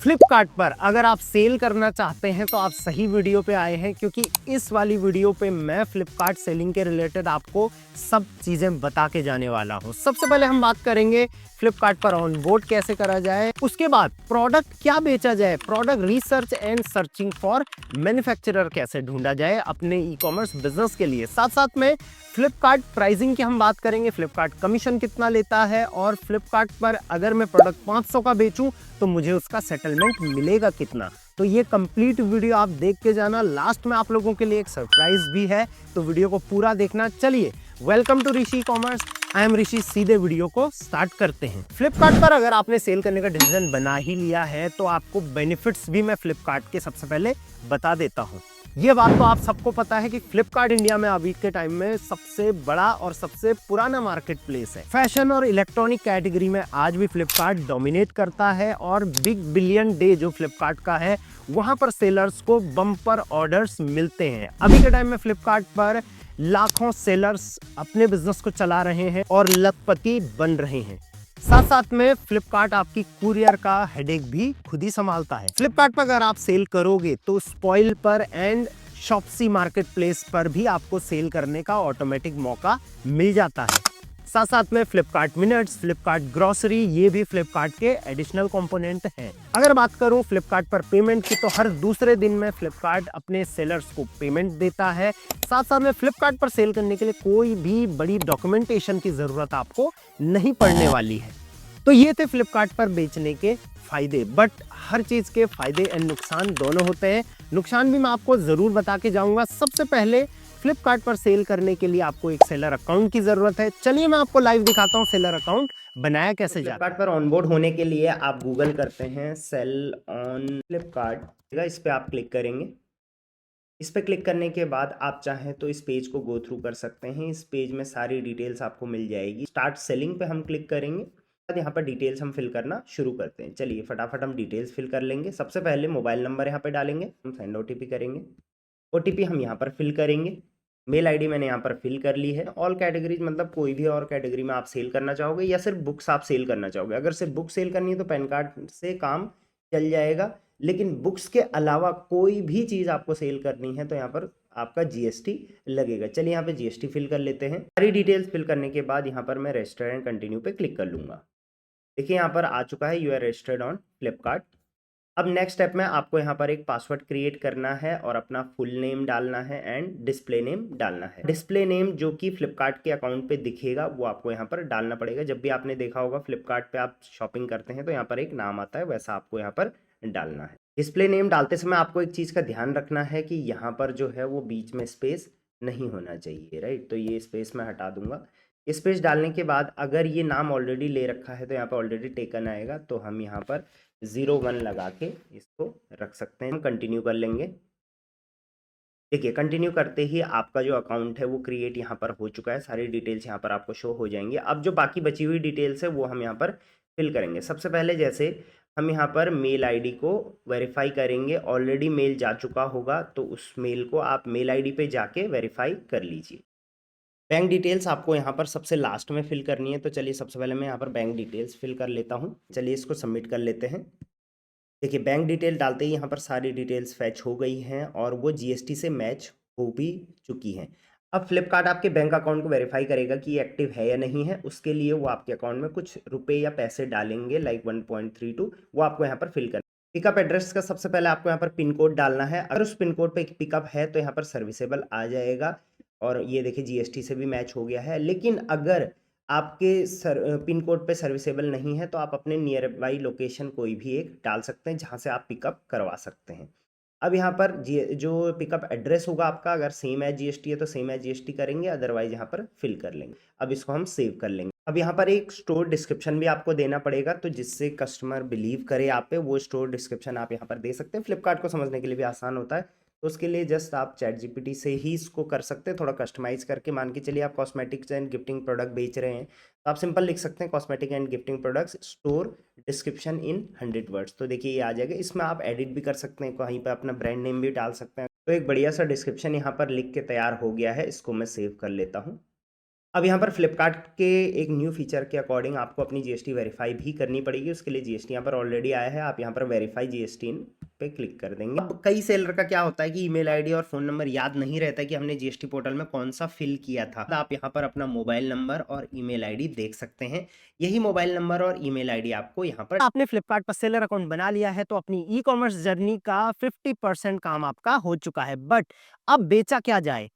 फ्लिपकार्ट पर अगर आप सेल करना चाहते हैं तो आप सही वीडियो पे आए हैं, क्योंकि इस वाली वीडियो पे मैं फ्लिपकार्ट सेलिंग के रिलेटेड आपको सब चीजें बता के जाने वाला हूं। सबसे पहले हम बात करेंगे फ्लिपकार्ट पर ऑनबोर्ड कैसे करा जाए, उसके बाद प्रोडक्ट क्या बेचा जाए, product research and searching for manufacturer कैसे ढूंढा जाए अपने ई कॉमर्स बिजनेस के लिए। साथ साथ में फ्लिपकार्ट प्राइसिंग की हम बात करेंगे, फ्लिपकार्ट कमीशन कितना लेता है, और फ्लिपकार्ट पर अगर मैं प्रोडक्ट 500 का बेचूं तो मुझे उसका सेटलमेंट मिलेगा कितना। तो ये कंप्लीट वीडियो आप देख के जाना। लास्ट में आप लोगों के लिए एक सरप्राइज भी है, तो वीडियो को पूरा देखना। चलिए, welcome to Rishi Commerce, I am Rishi. सीधे वीडियो को स्टार्ट करते हैं। फ्लिपकार्ट पर अगर आपने सेल करने का डिसीजन बना ही लिया है तो आपको बेनिफिट्स भी मैं फ्लिपकार्ट के सबसे पहले बता देता हूं। ये बात तो आप सबको पता है कि फ्लिपकार्ट इंडिया में अभी के टाइम में सबसे बड़ा और सबसे पुराना मार्केट प्लेस है। फैशन और इलेक्ट्रॉनिक कैटेगरी में आज भी फ्लिपकार्ट डोमिनेट करता है, और बिग बिलियन डे जो फ्लिपकार्ट का है वहां पर सेलर्स को बम्पर ऑर्डर्स मिलते हैं। अभी के टाइम में फ्लिपकार्ट पर लाखों सेलर्स अपने बिजनेस को चला रहे हैं और लखपति बन रहे हैं। साथ साथ में फ्लिपकार्ट आपकी कुरियर का हेडेक भी खुद ही संभालता है। फ्लिपकार्ट पर अगर आप सेल करोगे तो स्पॉइल पर एंड शॉप्सी मार्केट प्लेस पर भी आपको सेल करने का ऑटोमेटिक मौका मिल जाता है। साथ साथ में फ्लिपकार्ट मिनट्स, फ्लिपकार्ट ग्रोसरी, ये भी फ्लिपकार्ट के एडिशनल कंपोनेंट हैं। अगर बात करूं फ्लिपकार्ट पर पेमेंट की, तो हर दूसरे दिन में फ्लिपकार्ट अपने सेलर्स को पेमेंट देता है। साथ साथ में फ्लिपकार्ट पर सेल करने के लिए कोई भी बड़ी डॉक्यूमेंटेशन की जरूरत आपको नहीं पड़ने वाली है। तो ये थे फ्लिपकार्ट पर बेचने के फायदे, बट हर चीज के फायदे एंड नुकसान दोनों होते हैं। नुकसान भी मैं आपको जरूर बता के जाऊंगा। सबसे पहले फ्लिपकार्ट पर सेल करने के लिए आपको एक सेलर अकाउंट की जरूरत है। चलिए मैं आपको लाइव दिखाता हूँ सेलर अकाउंट बनाया कैसे जाता है। फ्लिपकार्ट पर ऑनबोर्ड होने के लिए आप गूगल करते हैं सेल ऑन फ्लिपकार्ट, इस पे आप क्लिक करेंगे। इस पे क्लिक करने के बाद आप चाहें तो इस पेज को गो थ्रू कर सकते हैं। इस पेज में सारी डिटेल्स आपको मिल जाएगी। स्टार्ट सेलिंग पे हम क्लिक करेंगे, यहाँ पर डिटेल्स हम फिल करना शुरू करते हैं। चलिए फटाफट हम डिटेल्स फिल कर लेंगे। सबसे पहले मोबाइल नंबर यहाँ पे डालेंगे, हम सेंड ओटीपी करेंगे। ओटीपी हम यहाँ पर फिल करेंगे। मेल आईडी मैंने यहाँ पर फिल कर ली है। ऑल कैटेगरीज मतलब कोई भी और कैटेगरी में आप सेल करना चाहोगे या सिर्फ बुक्स आप सेल करना चाहोगे। अगर सिर्फ बुक सेल करनी है तो पैन कार्ड से काम चल जाएगा, लेकिन बुक्स के अलावा कोई भी चीज़ आपको सेल करनी है तो यहाँ पर आपका जीएसटी लगेगा। चलिए यहाँ पे जीएसटी फिल कर लेते हैं। सारी डिटेल्स फिल करने के बाद यहाँ पर मैं रजिस्टर एंड कंटिन्यू पे क्लिक कर लूँगा। देखिए यहाँ पर आ चुका है, you are registered on Flipkart. अब नेक्स्ट स्टेप में आपको यहाँ पर एक पासवर्ड क्रिएट करना है और अपना फुल नेम डालना है एंड डिस्प्ले नेम डालना है। डिस्प्ले नेम जो कि फ्लिपकार्ट के अकाउंट पे दिखेगा वो आपको यहाँ पर डालना पड़ेगा। जब भी आपने देखा होगा फ्लिपकार्ट पे आप शॉपिंग करते हैं तो यहाँ पर एक नाम आता है, वैसा आपको यहाँ पर डालना है। डिस्प्ले नेम डालते समय आपको एक चीज़ का ध्यान रखना है कि यहाँ पर जो है वो बीच में स्पेस नहीं होना चाहिए, राइट। तो ये स्पेस मैं हटा दूंगा। स्पेस डालने के बाद अगर ये नाम ऑलरेडी ले रखा है तो यहाँ पर ऑलरेडी टेकन आएगा, तो हम यहाँ पर 01 लगा के इसको रख सकते हैं। हम कंटिन्यू कर लेंगे। देखिए कंटिन्यू करते ही आपका जो अकाउंट है वो क्रिएट यहाँ पर हो चुका है। सारी डिटेल्स यहाँ पर आपको शो हो जाएंगी। अब जो बाकी बची हुई डिटेल्स है वो हम यहाँ पर फिल करेंगे। सबसे पहले जैसे हम यहाँ पर मेल आईडी को वेरीफाई करेंगे। ऑलरेडी मेल जा चुका होगा तो उस मेल को आप मेल आईडी पे जाके वेरीफाई कर लीजिए। बैंक डिटेल्स आपको यहाँ पर सबसे लास्ट में फिल करनी है। तो चलिए सबसे पहले मैं यहाँ पर बैंक डिटेल्स फिल कर लेता हूँ। चलिए इसको सबमिट कर लेते हैं। देखिए बैंक डिटेल डालते ही यहाँ पर सारी डिटेल्स फैच हो गई हैं और वो जीएसटी से मैच हो भी चुकी हैं। अब फ्लिपकार्ट आपके बैंक अकाउंट को वेरीफाई करेगा कि ये एक्टिव है या नहीं है। उसके लिए वो आपके अकाउंट में कुछ रुपए या पैसे डालेंगे, लाइक 1.32, वो आपको यहाँ पर फिल करना है। पिकअप एड्रेस का सबसे पहले आपको यहाँ पर पिन कोड डालना है। अगर उस पिन कोड पे एक पिकअप है तो यहाँ पर सर्विसेबल आ जाएगा, और ये देखिए जीएसटी से भी मैच हो गया है। लेकिन अगर आपके पिन कोड पे सर्विसेबल नहीं है तो आप अपने नियर बाई लोकेशन कोई भी एक डाल सकते हैं जहां से आप पिकअप करवा सकते हैं। अब यहाँ पर जो पिकअप एड्रेस होगा आपका, अगर सेम है जीएसटी है तो सेम है जीएसटी करेंगे, अदरवाइज यहाँ पर फिल कर लेंगे। अब इसको हम सेव कर लेंगे। अब यहाँ पर एक स्टोर डिस्क्रिप्शन भी आपको देना पड़ेगा, तो जिससे कस्टमर बिलीव करे आप पे, वो स्टोर डिस्क्रिप्शन आप यहाँ पर दे सकते हैं। फ्लिपकार्ट को समझने के लिए भी आसान होता है, तो उसके लिए जस्ट आप चैट जीपीटी से ही इसको कर सकते हैं, थोड़ा कस्टमाइज करके। मान के चलिए आप कॉस्मेटिक्स एंड गिफ्टिंग प्रोडक्ट बेच रहे हैं तो आप सिंपल लिख सकते हैं cosmetic and gifting products store description in 100 words. तो देखिए ये आ जाएगा। इसमें आप एडिट भी कर सकते हैं, कहीं पर अपना ब्रांड नेम भी डाल सकते हैं। तो एक बढ़िया सा डिस्क्रिप्शन यहाँ पर लिख के तैयार हो गया है। इसको मैं सेव कर लेता हूँ। अब यहाँ पर फ्लिपकार्ट के एक न्यू फीचर के अकॉर्डिंग आपको अपनी जीएसटी वेरीफाई भी करनी पड़ेगी। उसके लिए जीएसटी यहाँ पर ऑलरेडी आया है, आप यहाँ पर वेरीफाई जीएसटी इन पे क्लिक कर देंगे। अब कई सेलर का क्या होता है कि ईमेल आईडी और फ़ोन नंबर याद नहीं रहता कि हमने जीएसटी पोर्टल में कौन सा फिल किया था। तो आप यहाँ पर अपना मोबाइल नंबर और ईमेल आईडी देख सकते हैं। यही मोबाइल नंबर और ईमेल आईडी आपको यहाँ पर, आपने फ्लिपकार्ट पर सेलर अकाउंट बना लिया है तो अपनी ई कॉमर्स जर्नी का 50% काम आपका हो चुका है। बट अब बेचा क्या जाए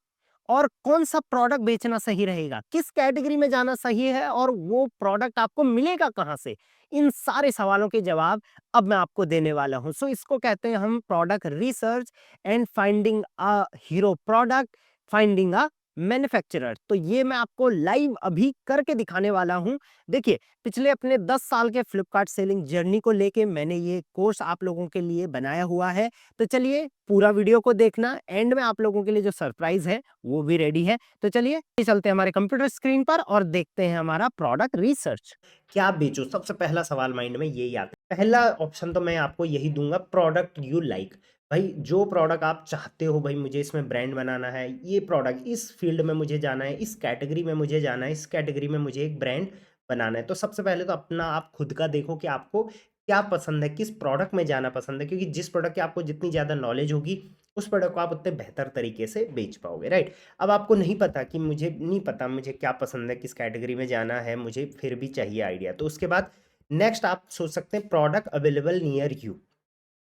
और कौन सा प्रोडक्ट बेचना सही रहेगा, किस कैटेगरी में जाना सही है और वो प्रोडक्ट आपको मिलेगा कहाँ से, इन सारे सवालों के जवाब अब मैं आपको देने वाला हूं। सो इसको कहते हैं हम product research and finding a hero product, finding a manufacturer. तो ये मैं आपको लाइव अभी करके दिखाने वाला हूं। देखिए, पिछले अपने 10 साल के फ्लिपकार्ट सेलिंग जर्नी को लेके मैंने ये कोर्स आप लोगों के लिए बनाया हुआ है। तो चलिए पूरा वीडियो को देखना, एंड में आप लोगों के लिए जो सरप्राइज है वो भी रेडी है। तो चलिए चलते हैं हमारे कंप्यूटर स्क्रीन पर और देखते हैं हमारा प्रोडक्ट रिसर्च। क्या बेचो, सबसे पहला सवाल माइंड में यही आता है। पहला ऑप्शन तो मैं आपको यही दूंगा, प्रोडक्ट यू लाइक। भाई जो प्रोडक्ट आप चाहते हो, भाई मुझे इसमें ब्रांड बनाना है, ये प्रोडक्ट इस फील्ड में मुझे जाना है, इस कैटेगरी में मुझे जाना है, इस कैटेगरी में मुझे एक ब्रांड बनाना है। तो सबसे पहले तो अपना आप खुद का देखो कि आपको क्या पसंद है, किस प्रोडक्ट में जाना पसंद है, क्योंकि जिस प्रोडक्ट की आपको जितनी ज़्यादा नॉलेज होगी उस प्रोडक्ट को आप उतने बेहतर तरीके से बेच पाओगे, राइट। अब आपको नहीं पता कि मुझे नहीं पता मुझे क्या पसंद है, किस कैटेगरी में जाना है, मुझे फिर भी चाहिए आइडिया। तो उसके बाद नेक्स्ट आप सोच सकते हैं प्रोडक्ट अवेलेबल नियर यू।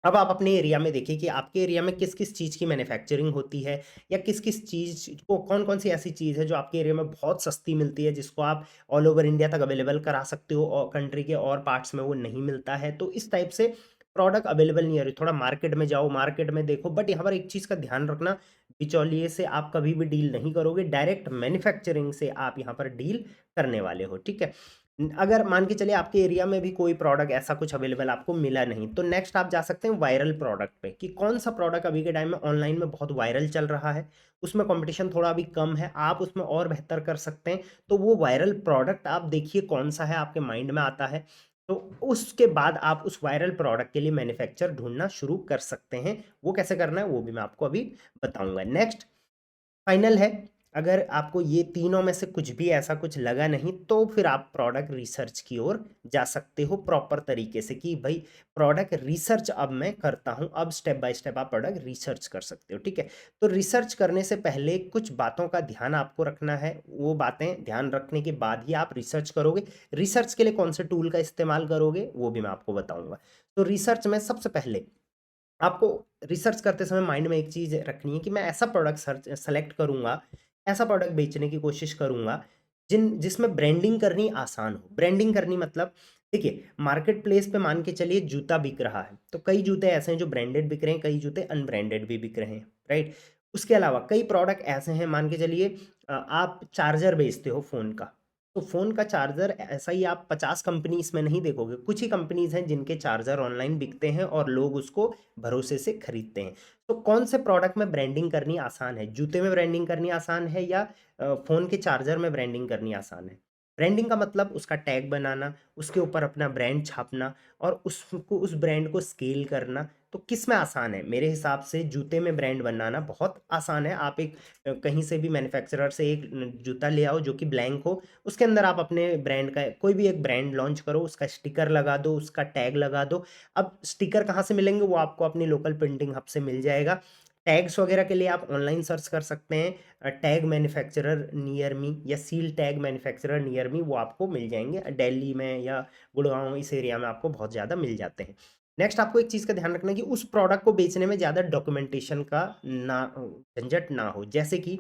अब आप अपने एरिया में देखिए कि आपके एरिया में किस किस चीज़ की मैन्युफैक्चरिंग होती है, या किस किस चीज़ को, कौन कौन सी ऐसी चीज़ है जो आपके एरिया में बहुत सस्ती मिलती है, जिसको आप ऑल ओवर इंडिया तक अवेलेबल करा सकते हो और कंट्री के और पार्ट्स में वो नहीं मिलता है। तो इस टाइप से प्रोडक्ट अवेलेबल नहीं है, थोड़ा मार्केट में जाओ, मार्केट में देखो। बट यहाँ पर एक चीज़ का ध्यान रखना, बिचौलिए से आप कभी भी डील नहीं करोगे, डायरेक्ट मैन्युफैक्चरिंग से आप यहाँ पर डील करने वाले हो, ठीक है। अगर मान के चलिए आपके एरिया में भी कोई प्रोडक्ट ऐसा कुछ अवेलेबल आपको मिला नहीं, तो नेक्स्ट आप जा सकते हैं वायरल प्रोडक्ट पे, कि कौन सा प्रोडक्ट अभी के टाइम में ऑनलाइन में बहुत वायरल चल रहा है, उसमें कंपटीशन थोड़ा भी कम है, आप उसमें और बेहतर कर सकते हैं। तो वो वायरल प्रोडक्ट आप देखिए कौन सा है, आपके माइंड में आता है, तो उसके बाद आप उस वायरल प्रोडक्ट के लिए मैन्युफैक्चर ढूंढना शुरू कर सकते हैं। वो कैसे करना है वो भी मैं आपको अभी बताऊंगा। नेक्स्ट फाइनल है, अगर आपको ये तीनों में से कुछ भी ऐसा कुछ लगा नहीं, तो फिर आप प्रोडक्ट रिसर्च की ओर जा सकते हो प्रॉपर तरीके से, कि भाई प्रोडक्ट रिसर्च अब मैं करता हूं। अब स्टेप बाय स्टेप आप प्रोडक्ट रिसर्च कर सकते हो, ठीक है। तो रिसर्च करने से पहले कुछ बातों का ध्यान आपको रखना है, वो बातें ध्यान रखने के बाद ही आप रिसर्च करोगे। रिसर्च के लिए कौन से टूल का इस्तेमाल करोगे वो भी मैं आपको बताऊंगा। तो रिसर्च में सबसे पहले आपको रिसर्च करते समय माइंड में एक चीज़ रखनी है कि मैं ऐसा प्रोडक्ट सर्च सेलेक्ट करूँगा, ऐसा प्रोडक्ट बेचने की कोशिश करूँगा जिसमें ब्रांडिंग करनी आसान हो। ब्रांडिंग करनी मतलब, देखिए मार्केट प्लेस पे मान के चलिए जूता बिक रहा है, तो कई जूते ऐसे हैं जो ब्रांडेड बिक रहे हैं, कई जूते अनब्रांडेड भी बिक रहे हैं, राइट। उसके अलावा कई प्रोडक्ट ऐसे हैं, मान के चलिए आप चार्जर बेचते हो फ़ोन का, तो फ़ोन का चार्जर ऐसा ही आप 50 कंपनीज़ में नहीं देखोगे, कुछ ही कंपनीज़ हैं जिनके चार्जर ऑनलाइन बिकते हैं और लोग उसको भरोसे से खरीदते हैं। तो कौन से प्रोडक्ट में ब्रांडिंग करनी आसान है, जूते में ब्रांडिंग करनी आसान है या फ़ोन के चार्जर में ब्रांडिंग करनी आसान है? ब्रांडिंग का मतलब उसका टैग बनाना, उसके ऊपर अपना ब्रांड छापना और उसको, उस ब्रांड को स्केल करना। तो किस में आसान है? मेरे हिसाब से जूते में ब्रांड बनाना बहुत आसान है। आप एक कहीं से भी मैन्युफैक्चरर से एक जूता ले आओ जो कि ब्लैंक हो, उसके अंदर आप अपने ब्रांड का कोई भी एक ब्रांड लॉन्च करो, उसका स्टिकर लगा दो, उसका टैग लगा दो। अब स्टिकर कहाँ से मिलेंगे, वो आपको अपनी लोकल प्रिंटिंग हब से मिल जाएगा। टैग्स वगैरह के लिए आप ऑनलाइन सर्च कर सकते हैं, टैग मैन्युफैक्चरर नियर मी या seal tag manufacturer near me, वो आपको मिल जाएंगे दिल्ली में या गुड़गांव, इस एरिया में आपको बहुत ज़्यादा मिल जाते हैं। नेक्स्ट आपको एक चीज़ का ध्यान रखना है कि उस प्रोडक्ट को बेचने में ज़्यादा डॉक्यूमेंटेशन का ना झंझट ना हो। जैसे कि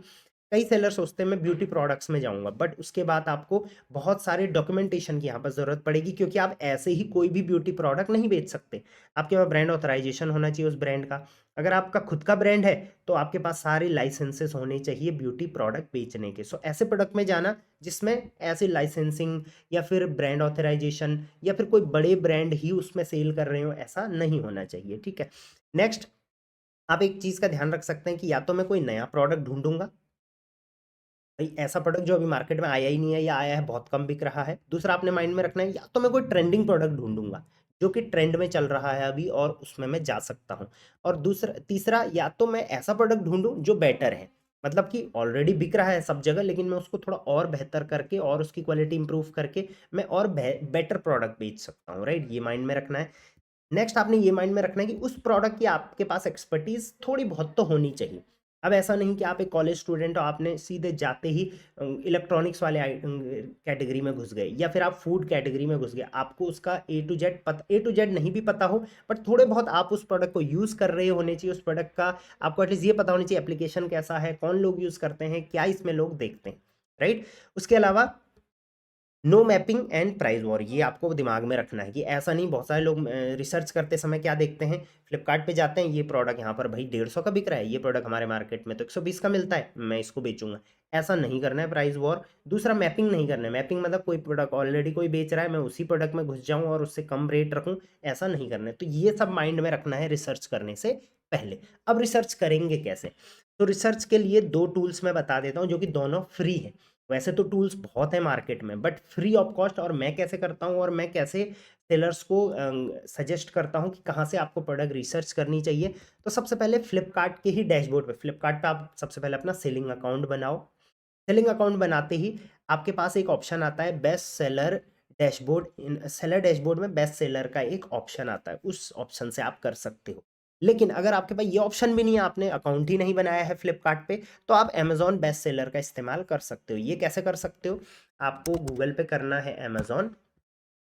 कई सेलर सोचते हैं मैं ब्यूटी प्रोडक्ट्स में जाऊंगा, बट उसके बाद आपको बहुत सारे डॉक्यूमेंटेशन की यहाँ पर ज़रूरत पड़ेगी, क्योंकि आप ऐसे ही कोई भी ब्यूटी प्रोडक्ट नहीं बेच सकते। आपके पास ब्रांड ऑथराइजेशन होना चाहिए उस ब्रांड का। अगर आपका खुद का ब्रांड है तो आपके पास सारे लाइसेंसेस होने चाहिए ब्यूटी प्रोडक्ट बेचने के। सो ऐसे प्रोडक्ट में जाना जिसमें ऐसे लाइसेंसिंग या फिर ब्रांड ऑथराइजेशन या फिर कोई बड़े ब्रांड ही उसमें सेल कर रहे हो, ऐसा नहीं होना चाहिए, ठीक है। नेक्स्ट आप एक चीज़ का ध्यान रख सकते हैं कि या तो मैं कोई नया प्रोडक्ट ढूंढूंगा, भाई ऐसा प्रोडक्ट जो अभी मार्केट में आया ही नहीं है या आया है बहुत कम बिक रहा है। दूसरा आपने माइंड में रखना है, या तो मैं कोई ट्रेंडिंग प्रोडक्ट ढूंढूंगा जो कि ट्रेंड में चल रहा है अभी और उसमें मैं जा सकता हूँ। और दूसरा तीसरा, या तो मैं ऐसा प्रोडक्ट ढूंढूं जो बेटर है, मतलब कि ऑलरेडी बिक रहा है सब जगह, लेकिन मैं उसको थोड़ा और बेहतर करके और उसकी क्वालिटी इंप्रूव करके मैं और बेटर प्रोडक्ट बेच सकता हूँ, राइट? ये माइंड में रखना है। नेक्स्ट आपने ये माइंड में रखना है कि उस प्रोडक्ट की आपके पास एक्सपर्टीज थोड़ी बहुत तो होनी चाहिए। अब ऐसा नहीं कि आप एक कॉलेज स्टूडेंट हो, आपने सीधे जाते ही इलेक्ट्रॉनिक्स वाले कैटेगरी में घुस गए, या फिर आप फूड कैटेगरी में घुस गए, आपको उसका ए टू जेड नहीं भी पता हो, बट थोड़े बहुत आप उस प्रोडक्ट को यूज़ कर रहे होने चाहिए। उस प्रोडक्ट का आपको एटलीस्ट ये पता होना चाहिए एप्लीकेशन कैसा है, कौन लोग यूज़ करते हैं, क्या इसमें लोग देखते हैं, राइट? उसके अलावा no mapping and price war, ये आपको दिमाग में रखना है कि ऐसा नहीं, बहुत सारे लोग रिसर्च करते समय क्या देखते हैं, फ्लिपकार्ट पे जाते हैं, ये प्रोडक्ट यहाँ पर भाई 150 का बिक रहा है, ये प्रोडक्ट हमारे मार्केट में तो 120 का मिलता है, मैं इसको बेचूंगा। ऐसा नहीं करना है, प्राइस वॉर। दूसरा, मैपिंग नहीं करना है। मैपिंग मतलब कोई प्रोडक्ट ऑलरेडी कोई बेच रहा है, मैं उसी प्रोडक्ट में घुस जाऊँ और उससे कम रेट रखूँ, ऐसा नहीं करना है। तो ये सब माइंड में रखना है रिसर्च करने से पहले। अब रिसर्च करेंगे कैसे? तो रिसर्च के लिए दो टूल्स मैं बता देता हूँ जो कि दोनों फ्री है। वैसे तो टूल्स बहुत है मार्केट में, बट फ्री ऑफ कॉस्ट। और मैं कैसे करता हूँ और मैं कैसे सेलर्स को सजेस्ट करता हूँ कि कहाँ से आपको प्रोडक्ट रिसर्च करनी चाहिए। तो सबसे पहले फ्लिपकार्ट के ही डैशबोर्ड पे, फ्लिपकार्ट पे आप सबसे पहले अपना सेलिंग अकाउंट बनाओ। सेलिंग अकाउंट बनाते ही आपके पास एक ऑप्शन आता है बेस्ट सेलर डैशबोर्ड। इन सेलर डैशबोर्ड में बेस्ट सेलर का एक ऑप्शन आता है, उस ऑप्शन से आप कर सकते हो। लेकिन अगर आपके पास ये ऑप्शन भी नहीं है, आपने अकाउंट ही नहीं बनाया है फ्लिपकार्ट पे, तो आप अमेजॉन बेस्ट सेलर का इस्तेमाल कर सकते हो। ये कैसे कर सकते हो? आपको गूगल पे करना है अमेजॉन।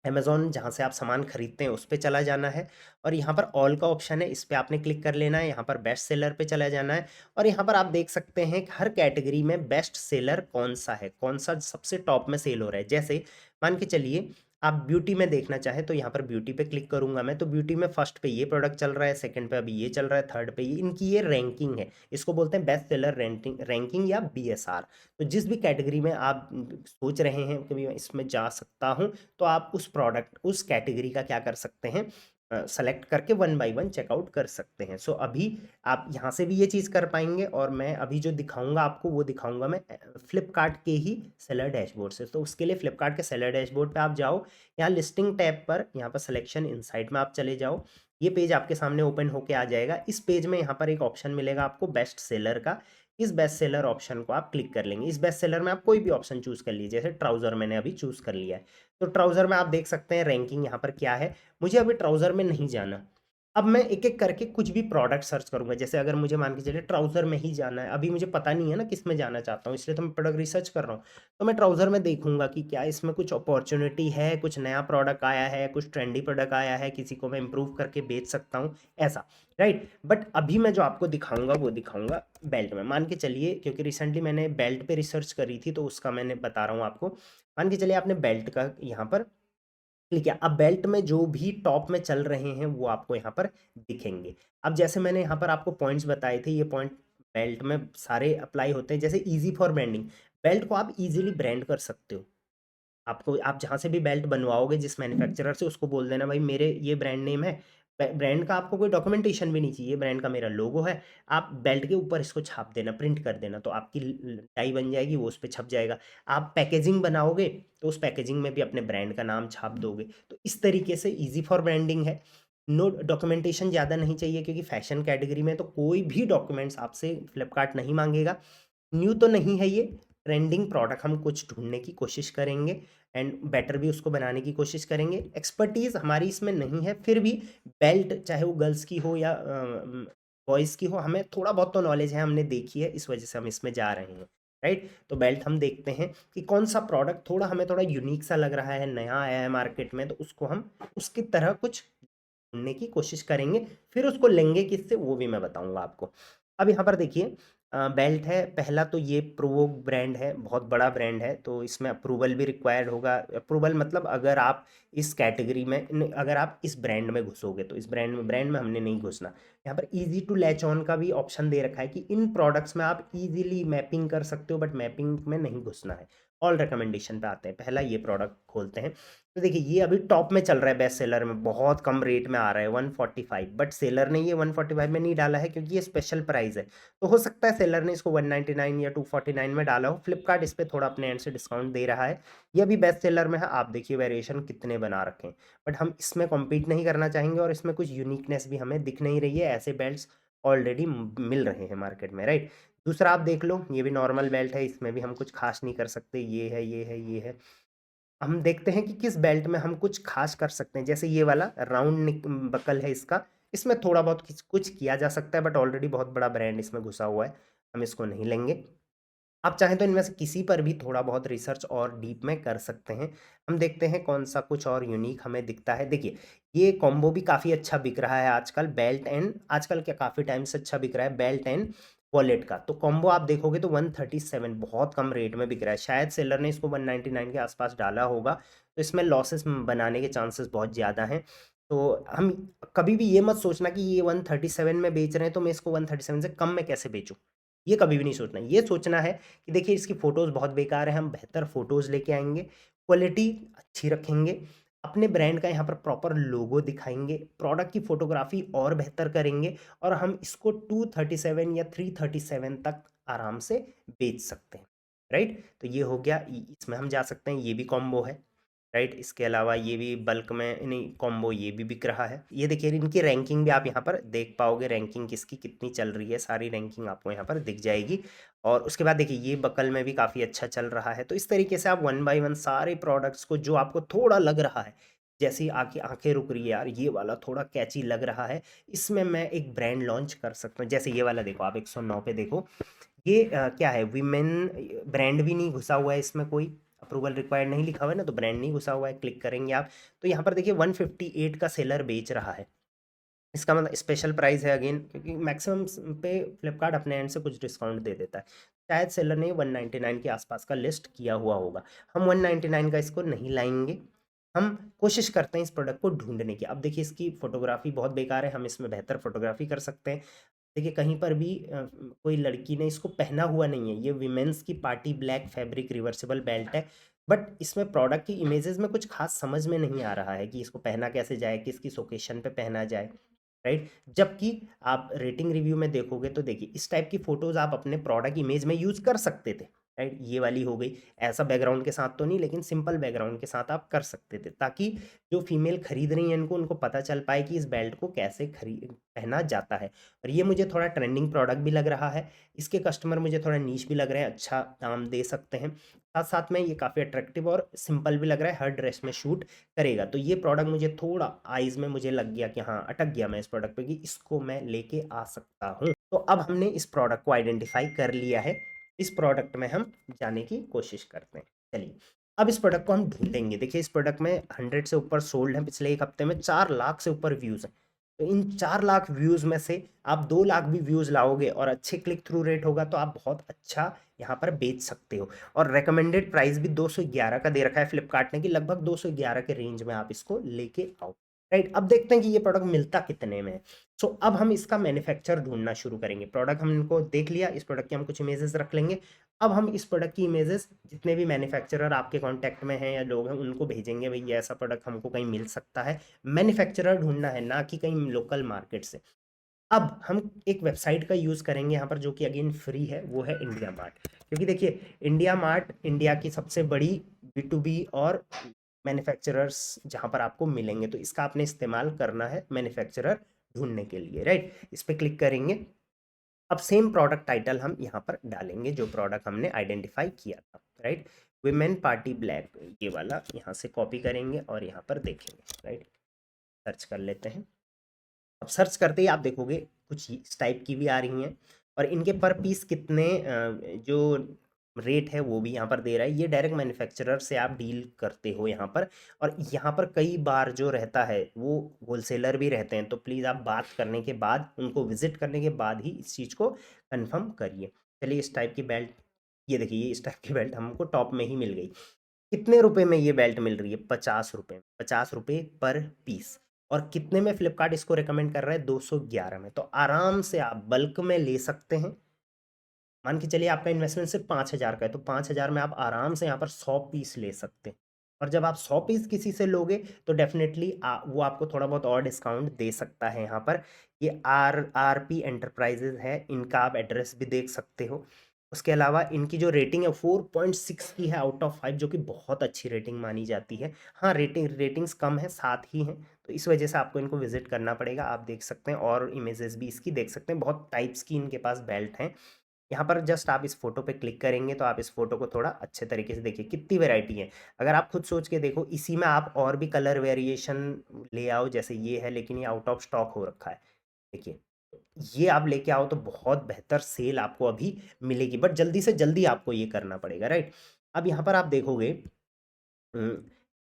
अमेज़न जहाँ से आप सामान खरीदते हैं उस पे चला जाना है, और यहाँ पर ऑल का ऑप्शन है, इस पे आपने क्लिक कर लेना है। यहाँ पर बेस्ट सेलर पे चला जाना है, और यहाँ पर आप देख सकते हैं कि हर कैटेगरी में बेस्ट सेलर कौन सा है, कौन सा सबसे टॉप में सेल हो रहा है। जैसे मान के चलिए आप ब्यूटी में देखना चाहें तो यहाँ पर ब्यूटी पे क्लिक करूंगा मैं, तो ब्यूटी में फर्स्ट पे ये प्रोडक्ट चल रहा है, सेकंड पे अभी ये चल रहा है, थर्ड पे ये, इनकी ये रैंकिंग है। इसको बोलते हैं बेस्ट सेलर रैंकिंग रैंकिंग या बीएसआर। तो जिस भी कैटेगरी में आप सोच रहे हैं कि मैं इसमें जा सकता हूँ, तो आप उस प्रोडक्ट उस कैटेगरी का क्या कर सकते हैं, सेलेक्ट करके वन बाय वन चेकआउट कर सकते हैं। सो अभी आप यहाँ से भी ये चीज़ कर पाएंगे, और मैं अभी जो दिखाऊंगा आपको वो दिखाऊंगा मैं फ्लिपकार्ट के ही सेलर डैशबोर्ड से। तो उसके लिए फ्लिपकार्ट के सेलर डैशबोर्ड पे आप जाओ, यहाँ लिस्टिंग टैब पर, यहाँ पर सिलेक्शन इनसाइट में आप चले जाओ। ये पेज आपके सामने ओपन होके आ जाएगा। इस पेज में यहाँ पर एक ऑप्शन मिलेगा आपको बेस्ट सेलर का। इस बेस्ट सेलर ऑप्शन को आप क्लिक कर लेंगे। इस बेस्ट सेलर में आप कोई भी ऑप्शन चूज कर लीजिए, जैसे ट्राउजर मैंने अभी चूज कर लिया है। तो ट्राउजर में आप देख सकते हैं रैंकिंग यहाँ पर क्या है। मुझे अभी ट्राउजर में नहीं जाना। अब मैं एक एक करके कुछ भी प्रोडक्ट सर्च करूंगा। जैसे अगर मुझे मान के चलिए ट्राउजर में ही जाना है, अभी मुझे पता नहीं है ना किस में जाना चाहता हूँ, इसलिए तो मैं प्रोडक्ट रिसर्च कर रहा हूँ। तो मैं ट्राउजर में देखूंगा कि क्या इसमें कुछ अपॉर्चुनिटी है, कुछ नया प्रोडक्ट आया है, कुछ ट्रेंडी प्रोडक्ट आया है, किसी को मैं इंप्रूव करके बेच सकता हूँ, ऐसा, राइट? बट अभी मैं जो आपको दिखाऊंगा वो दिखाऊंगा बेल्ट में। मान के चलिए, क्योंकि रिसेंटली मैंने बेल्ट पे रिसर्च करी थी, तो उसका मैंने बता रहा हूँ आपको। मान के चलिए आपने बेल्ट का यहाँ पर क्लिक किया। अब बेल्ट में जो भी टॉप में चल रहे हैं वो आपको यहाँ पर दिखेंगे। अब जैसे मैंने यहाँ पर आपको पॉइंट्स बताए थे, ये पॉइंट बेल्ट में सारे अप्लाई होते हैं। जैसे इजी फॉर ब्रांडिंग, बेल्ट को आप इजीली ब्रांड कर सकते हो। आपको, आप जहाँ से भी बेल्ट बनवाओगे जिस मैन्युफैक्चरर से, उसको बोल देना भाई मेरे ये ब्रांड नेम है। ब्रांड का आपको कोई डॉक्यूमेंटेशन भी नहीं चाहिए, ब्रांड का मेरा लोगो है, आप बेल्ट के ऊपर इसको छाप देना, प्रिंट कर देना, तो आपकी डाई बन जाएगी, वो उस पर छप जाएगा। आप पैकेजिंग बनाओगे तो उस पैकेजिंग में भी अपने ब्रांड का नाम छाप दोगे। तो इस तरीके से ईजी फॉर ब्रांडिंग है। नो डॉक्यूमेंटेशन ज़्यादा नहीं चाहिए, क्योंकि फैशन कैटेगरी में तो कोई भी डॉक्यूमेंट्स आपसे फ्लिपकार्ट नहीं मांगेगा। न्यू तो नहीं है ये, ट्रेंडिंग प्रोडक्ट हम कुछ ढूंढने की कोशिश करेंगे, एंड बेटर भी उसको बनाने की कोशिश करेंगे। एक्सपर्टीज़ हमारी इसमें नहीं है, फिर भी बेल्ट चाहे वो गर्ल्स की हो या बॉयज़ की हो, हमें थोड़ा बहुत तो नॉलेज है, हमने देखी है, इस वजह से हम इसमें जा रहे हैं, राइट? तो बेल्ट हम देखते हैं कि कौन सा प्रोडक्ट थोड़ा हमें थोड़ा यूनिक सा लग रहा है, नया आया है मार्केट में, तो उसको हम उसकी तरह कुछ ढूंढने की कोशिश करेंगे। फिर उसको लेंगे किससे, वो भी मैं बताऊंगा आपको। अब यहाँ पर देखिए, बेल्ट है पहला, तो ये प्रोवोक ब्रांड है, बहुत बड़ा ब्रांड है, तो इसमें अप्रूवल भी रिक्वायर्ड होगा। अप्रूवल मतलब अगर आप इस कैटेगरी में अगर आप इस ब्रांड में घुसोगे, तो इस ब्रांड में हमने नहीं घुसना। यहाँ पर इजी टू लैच ऑन का भी ऑप्शन दे रखा है कि इन प्रोडक्ट्स में आप इजीली मैपिंग कर सकते हो, बट मैपिंग में नहीं घुसना है। ऑल रिकमेंडेशन पे आते हैं। पहला ये प्रोडक्ट खोलते हैं, तो देखिए ये अभी टॉप में चल रहा है, बेस्ट सेलर में बहुत कम रेट में आ रहा है 145। बट सेलर ने ये 145 में नहीं डाला है, क्योंकि ये स्पेशल प्राइस है। तो हो सकता है सेलर ने इसको 199 या 249 में डाला हो। फ्लिपकार्ट इस पर थोड़ा अपने एंड से डिस्काउंट दे रहा है। ये अभी बेस्ट सेलर में है, आप देखिए वेरिएशन कितने बना रखे हैं। बट हम इसमें कॉम्पीट नहीं करना चाहेंगे, और इसमें कुछ यूनिकनेस भी हमें दिख नहीं रही है। ऐसे बेल्ट्स ऑलरेडी मिल रहे हैं मार्केट में, राइट? दूसरा आप देख लो, ये भी नॉर्मल बेल्ट है, इसमें भी हम कुछ खास नहीं कर सकते, ये है, ये है, ये है। हम देखते हैं कि किस बेल्ट में हम कुछ खास कर सकते हैं। जैसे ये वाला राउंड बकल है इसका, इसमें थोड़ा बहुत कुछ किया जा सकता है, बट ऑलरेडी बहुत बड़ा ब्रांड इसमें घुसा हुआ है, हम इसको नहीं लेंगे। आप चाहें तो इनमें से किसी पर भी थोड़ा बहुत रिसर्च और डीप में कर सकते हैं। हम देखते हैं कौन सा कुछ और यूनिक हमें दिखता है। देखिए, ये कॉम्बो भी काफ़ी अच्छा बिक रहा है आजकल, बेल्ट एंड, आजकल क्या काफ़ी टाइम से अच्छा बिक रहा है, बेल्ट एंड वॉलेट का। तो कॉम्बो आप देखोगे तो 137 बहुत कम रेट में बिक रहा है। शायद सेलर ने इसको 199 के आसपास डाला होगा, तो इसमें लॉसेस बनाने के चांसेस बहुत ज़्यादा हैं। तो हम कभी भी ये मत सोचना कि ये 137 में बेच रहे हैं तो मैं इसको 137 से कम में कैसे बेचूं, ये कभी भी नहीं सोचना। ये सोचना है कि देखिए इसकी फ़ोटोज़ बहुत बेकार है, हम बेहतर फ़ोटोज़ लेके आएँगे, क्वालिटी अच्छी रखेंगे, अपने ब्रांड का यहाँ पर प्रॉपर लोगो दिखाएँगे, प्रोडक्ट की फ़ोटोग्राफ़ी और बेहतर करेंगे, और हम इसको 237 या 337 तक आराम से बेच सकते हैं, राइट? तो ये हो गया, इसमें हम जा सकते हैं, ये भी कॉम्बो है, राइट? इसके अलावा ये भी बल्क में नहीं, कॉम्बो ये भी बिक रहा है। ये देखिए इनकी रैंकिंग भी आप यहाँ पर देख पाओगे, रैंकिंग किसकी कितनी चल रही है, सारी रैंकिंग आपको यहाँ पर दिख जाएगी। और उसके बाद देखिए ये बकल में भी काफ़ी अच्छा चल रहा है। तो इस तरीके से आप वन बाय वन सारे प्रोडक्ट्स को, जो आपको थोड़ा लग रहा है, जैसी आँखें आँखें रुक रही है यार, ये वाला थोड़ा कैची लग रहा है, इसमें मैं एक ब्रांड लॉन्च कर सकता हूँ। जैसे ये वाला देखो, आप 109 पे देखो, ये क्या है, वीमेन ब्रांड भी नहीं घुसा हुआ है इसमें, कोई अप्रूवल रिक्वायर्ड नहीं लिखा हुआ है ना, तो ब्रांड नहीं घुसा हुआ है। क्लिक करेंगे आप तो यहाँ पर देखिए 158 का सेलर बेच रहा है। इसका मतलब स्पेशल प्राइस है अगेन, क्योंकि मैक्सिमम पे फ्लिपकार्ट अपने एंड से कुछ डिस्काउंट दे देता है। शायद सेलर ने 199 के आसपास का लिस्ट किया हुआ होगा। हम 199 का इसको नहीं लाएंगे, हम कोशिश करते हैं इस प्रोडक्ट को ढूंढने की। अब देखिए इसकी फोटोग्राफी बहुत बेकार है, हम इसमें बेहतर फोटोग्राफी कर सकते हैं। देखिए कहीं पर भी कोई लड़की ने इसको पहना हुआ नहीं है। ये वीमेंस की party black fabric reversible belt है, बट इसमें प्रोडक्ट की इमेजेस में कुछ खास समझ में नहीं आ रहा है कि इसको पहना कैसे जाए, किस किस ओकेशन पे पहना जाए, राइट? जबकि आप रेटिंग रिव्यू में देखोगे तो देखिए इस टाइप की फोटोज आप अपने प्रोडक्ट इमेज में यूज कर सकते थे, राइट? ये वाली हो गई, ऐसा बैकग्राउंड के साथ तो नहीं, लेकिन सिंपल बैकग्राउंड के साथ आप कर सकते थे, ताकि जो फीमेल खरीद रही है इनको, उनको पता चल पाए कि इस बेल्ट को कैसे खरीद पहना जाता है। और ये मुझे थोड़ा ट्रेंडिंग प्रोडक्ट भी लग रहा है, इसके कस्टमर मुझे थोड़ा नीश भी लग रहे हैं, अच्छा दाम दे सकते हैं। साथ साथ में ये काफ़ी अट्रैक्टिव और सिंपल भी लग रहा है, हर ड्रेस में शूट करेगा। तो ये प्रोडक्ट मुझे थोड़ा आइज़ में मुझे लग गया कि हाँ, अटक गया मैं इस प्रोडक्ट पे कि इसको मैं लेके आ सकता हूँ। तो अब हमने इस प्रोडक्ट को आइडेंटिफाई कर लिया है, इस प्रोडक्ट में हम जाने की कोशिश करते हैं। चलिए, अब इस प्रोडक्ट को हम ढूंढेंगे। देखिए इस प्रोडक्ट में 100 से ऊपर सोल्ड है, पिछले एक हफ्ते में 4 लाख से ऊपर व्यूज़ हैं। तो इन 4 लाख व्यूज़ में से आप 2 लाख भी व्यूज़ लाओगे और अच्छे क्लिक थ्रू रेट होगा, तो आप बहुत अच्छा यहाँ पर बेच सकते हो। और रेकमेंडेड प्राइस भी 211 का दे रखा है फ्लिपकार्ट ने, कि लगभग 211 के रेंज में आप इसको लेके आओ, राइट? अब देखते हैं कि ये प्रोडक्ट मिलता कितने में है। सो अब हम इसका मैन्युफैक्चर ढूंढना शुरू करेंगे। प्रोडक्ट हम इनको देख लिया, इस प्रोडक्ट की हम कुछ इमेजेस रख लेंगे। अब हम इस प्रोडक्ट की इमेजेस जितने भी मैन्युफैक्चरर आपके कांटेक्ट में हैं या लोग हैं, उनको भेजेंगे, भाई ये ऐसा प्रोडक्ट हमको कहीं मिल सकता है। मैन्युफैक्चरर ढूंढना है, ना कि कहीं लोकल मार्केट से। अब हम एक वेबसाइट का यूज़ करेंगे यहाँ पर, जो कि अगेन फ्री है, वो है इंडिया मार्ट। क्योंकि देखिए इंडिया मार्ट इंडिया की सबसे बड़ी B2B और मैन्युफैक्चरर्स जहाँ पर आपको मिलेंगे, तो इसका आपने इस्तेमाल करना है मैन्युफैक्चरर ढूंढने के लिए, राइट? इस पर क्लिक करेंगे। अब सेम प्रोडक्ट टाइटल हम यहाँ पर डालेंगे जो प्रोडक्ट हमने आइडेंटिफाई किया था, राइट? विमेन पार्टी ब्लैक, ये वाला यहाँ से कॉपी करेंगे और यहाँ पर देखेंगे, राइट? सर्च कर लेते हैं। अब सर्च करते ही आप देखोगे कुछ इस टाइप की भी आ रही हैं, और इनके पर पीस कितने जो रेट है वो भी यहाँ पर दे रहा है। ये डायरेक्ट मैन्युफैक्चरर से आप डील करते हो यहाँ पर, और यहाँ पर कई बार जो रहता है वो होलसेलर भी रहते हैं। तो प्लीज़ आप बात करने के बाद, उनको विजिट करने के बाद ही इस चीज़ को कंफर्म करिए। चलिए इस टाइप की बेल्ट, ये देखिए इस टाइप की बेल्ट हमको टॉप में ही मिल गई। कितने रुपए में ये बेल्ट मिल रही है? 50 रुपये, 50 रुपये पर पीस। और कितने में फ्लिपकार्ट इसको रिकमेंड कर रहा है? 211 में। तो आराम से आप बल्क में ले सकते हैं। मान के चलिए आपका इन्वेस्टमेंट सिर्फ 5,000 का है, तो 5,000 में आप आराम से यहाँ पर 100 पीस ले सकते हैं। और जब आप 100 पीस किसी से लोगे तो डेफिनेटली वो आपको थोड़ा बहुत और डिस्काउंट दे सकता है। यहाँ पर ये RRP एंटरप्राइजेज है, इनका आप एड्रेस भी देख सकते हो। उसके अलावा इनकी जो रेटिंग है 4.6 की है आउट ऑफ 5, जो कि बहुत अच्छी रेटिंग मानी जाती है। हाँ, रेटिंग्स कम है, 7 ही हैं, तो इस वजह से आपको इनको विजिट करना पड़ेगा। आप देख सकते हैं और इमेजेस भी इसकी देख सकते हैं, बहुत टाइप्स की इनके पास बेल्ट हैं। यहाँ पर जस्ट आप इस फोटो पे क्लिक करेंगे तो आप इस फोटो को थोड़ा अच्छे तरीके से देखिए, कितनी वैरायटी है। अगर आप खुद सोच के देखो, इसी में आप और भी कलर वेरिएशन ले आओ, जैसे ये है लेकिन ये आउट ऑफ स्टॉक हो रखा है, देखिए ये आप लेके आओ तो बहुत बेहतर सेल आपको अभी मिलेगी, बट जल्दी से जल्दी आपको ये करना पड़ेगा, राइट। अब यहाँ पर आप देखोगे, हम्म,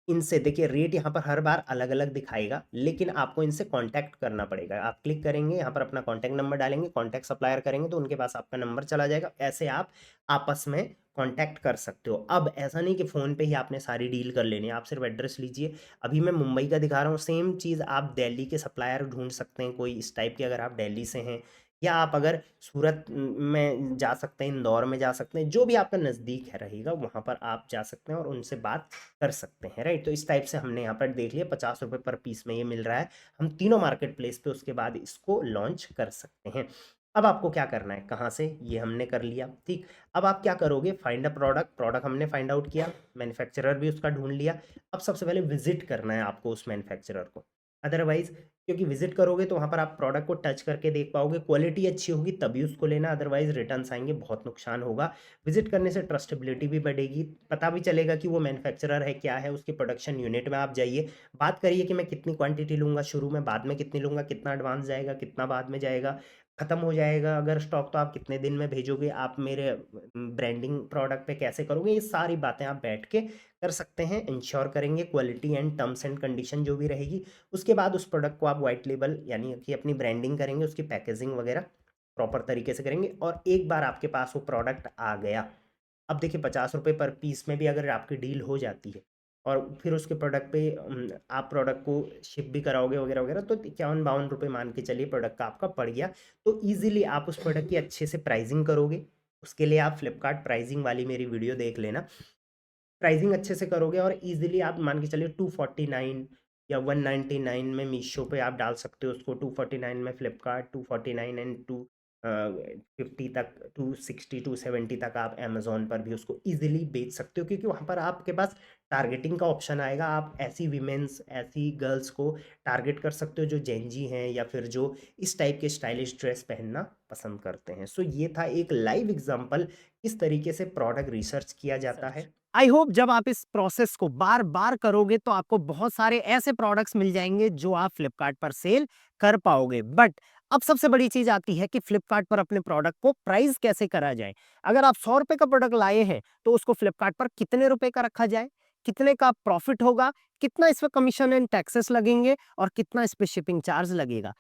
इनसे देखिए रेट यहाँ पर हर बार अलग अलग दिखाएगा, लेकिन आपको इनसे कांटेक्ट करना पड़ेगा। आप क्लिक करेंगे यहाँ पर, अपना कांटेक्ट नंबर डालेंगे, कांटेक्ट सप्लायर करेंगे तो उनके पास आपका नंबर चला जाएगा। ऐसे आप आपस में कांटेक्ट कर सकते हो। अब ऐसा नहीं कि फ़ोन पे ही आपने सारी डील कर लेनी है, आप सिर्फ एड्रेस लीजिए। अभी मैं मुंबई का दिखा रहा हूँ, सेम चीज़ आप दिल्ली के सप्लायर ढूंढ सकते हैं, कोई इस टाइप के, अगर आप दिल्ली से हैं, या आप अगर सूरत में जा सकते हैं, इंदौर में जा सकते हैं, जो भी आपका नज़दीक है रहेगा वहाँ पर आप जा सकते हैं और उनसे बात कर सकते हैं, राइट। तो इस टाइप से हमने यहाँ पर देख लिया, 50 रुपये पर पीस में ये मिल रहा है। हम तीनों मार्केट प्लेस पे उसके बाद इसको लॉन्च कर सकते हैं। अब आपको क्या करना है, कहाँ से, ये हमने कर लिया, ठीक। अब आप क्या करोगे, फाइंड अ प्रोडक्ट, प्रोडक्ट हमने फाइंड आउट किया, मैन्युफैक्चरर भी उसका ढूंढ लिया। अब सबसे पहले विजिट करना है आपको उस मैन्युफैक्चरर को, अदरवाइज, क्योंकि विजिट करोगे तो वहाँ पर आप प्रोडक्ट को टच करके देख पाओगे, क्वालिटी अच्छी होगी तभी उसको लेना, अदरवाइज रिटर्न्स आएंगे, बहुत नुकसान होगा। विजिट करने से ट्रस्टेबिलिटी भी बढ़ेगी, पता भी चलेगा कि वो मैन्युफैक्चरर है क्या है, उसके प्रोडक्शन यूनिट में आप जाइए, बात करिए कि मैं कितनी क्वांटिटी लूँगा शुरू में, बाद में कितनी लूँगा, कितना एडवांस जाएगा, कितना बाद में जाएगा, खत्म हो जाएगा अगर स्टॉक तो आप कितने दिन में भेजोगे, आप मेरे ब्रांडिंग प्रोडक्ट पे कैसे करोगे, ये सारी बातें आप बैठ के कर सकते हैं। इंश्योर करेंगे quality and terms and condition जो भी रहेगी। उसके बाद उस प्रोडक्ट को आप वाइट लेबल यानी कि अपनी ब्रांडिंग करेंगे, उसकी पैकेजिंग वगैरह प्रॉपर तरीके से करेंगे, और एक बार आपके पास वो प्रोडक्ट आ गया, अब देखिए 50 रुपये पर पीस में भी अगर आपकी डील हो जाती है और फिर उसके प्रोडक्ट पे आप प्रोडक्ट को शिप भी कराओगे वगैरह वगैरह, तो 51-52 रुपये मान के चलिए प्रोडक्ट का आपका पड़ गया। तो ईजिली आप उस प्रोडक्ट की अच्छे से प्राइसिंग करोगे। उसके लिए आप फ्लिपकार्ट प्राइसिंग वाली मेरी वीडियो देख लेना, प्राइसिंग अच्छे से करोगे और इजीली आप मान के चलिए 249 या 199 में मीशो पे आप डाल सकते हो उसको, 249 में फ्लिपकार्ट, 249 एंड 250 तक, 260 270 तक आप अमेजोन पर भी उसको इजीली बेच सकते हो, क्योंकि वहाँ पर आपके पास टारगेटिंग का ऑप्शन आएगा। आप ऐसी वीमेंस, ऐसी गर्ल्स को टारगेट कर सकते हो जो जेंजी हैं या फिर जो इस टाइप के स्टाइलिश ड्रेस पहनना पसंद करते हैं। सो ये था एक लाइव एग्जांपल किस तरीके से प्रोडक्ट रिसर्च किया जाता है। आई होप जब आप इस प्रोसेस को बार बार करोगे तो आपको बहुत सारे ऐसे प्रोडक्ट्स मिल जाएंगे जो आप फ्लिपकार्ट पर सेल कर पाओगे। बट अब सबसे बड़ी चीज आती है कि फ्लिपकार्ट पर अपने प्रोडक्ट को प्राइस कैसे करा जाए। अगर आप 100 रुपए का प्रोडक्ट लाए हैं तो उसको फ्लिपकार्ट पर कितने रुपए का रखा जाए, कितने का प्रॉफिट होगा, कितना इस पर कमीशन एंड टैक्सेस लगेंगे और कितना इस पे शिपिंग चार्ज लगेगा,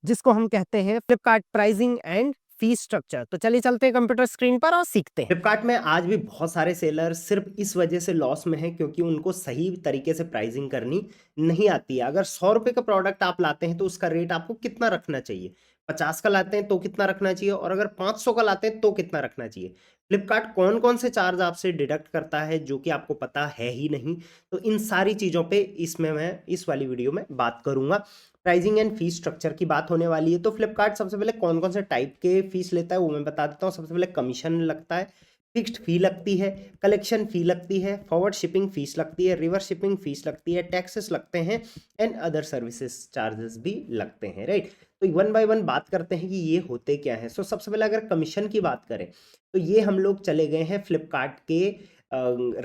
जिसको हम कहते हैं Flipkart pricing and fee structure. तो चलिए चलते हैं कंप्यूटर स्क्रीन पर और सीखते हैं। फ्लिपकार्ट में आज भी बहुत सारे सेलर सिर्फ इस वजह से लॉस में है क्योंकि उनको सही तरीके से प्राइसिंग करनी नहीं आती है। अगर 100 रुपए का प्रोडक्ट आप लाते हैं तो उसका रेट आपको कितना रखना चाहिए, 50 का लाते हैं तो कितना रखना चाहिए, और अगर 500 का लाते हैं तो कितना रखना चाहिए। फ्लिपकार्ट कौन कौन से चार्ज आपसे डिडक्ट करता है जो कि आपको पता है ही नहीं, तो इन सारी चीज़ों पे इसमें मैं इस वाली वीडियो में बात करूंगा। प्राइसिंग एंड फीस स्ट्रक्चर की बात होने वाली है। तो फ्लिपकार्ट सबसे पहले कौन कौन से टाइप के फीस लेता है वो मैं बता देता हूँ। सबसे पहले कमीशन लगता है, फिक्स्ड फी लगती है, कलेक्शन फी लगती है, फॉरवर्ड शिपिंग फीस लगती है, रिवर्स शिपिंग फीस लगती है, टैक्सेस लगते हैं एंड अदर सर्विसेज चार्जेस भी लगते हैं, राइट। तो वन बाय वन बात करते हैं कि ये होते क्या है। सो सबसे पहले अगर कमीशन की बात करें तो ये हम लोग चले गए हैं फ्लिपकार्ट के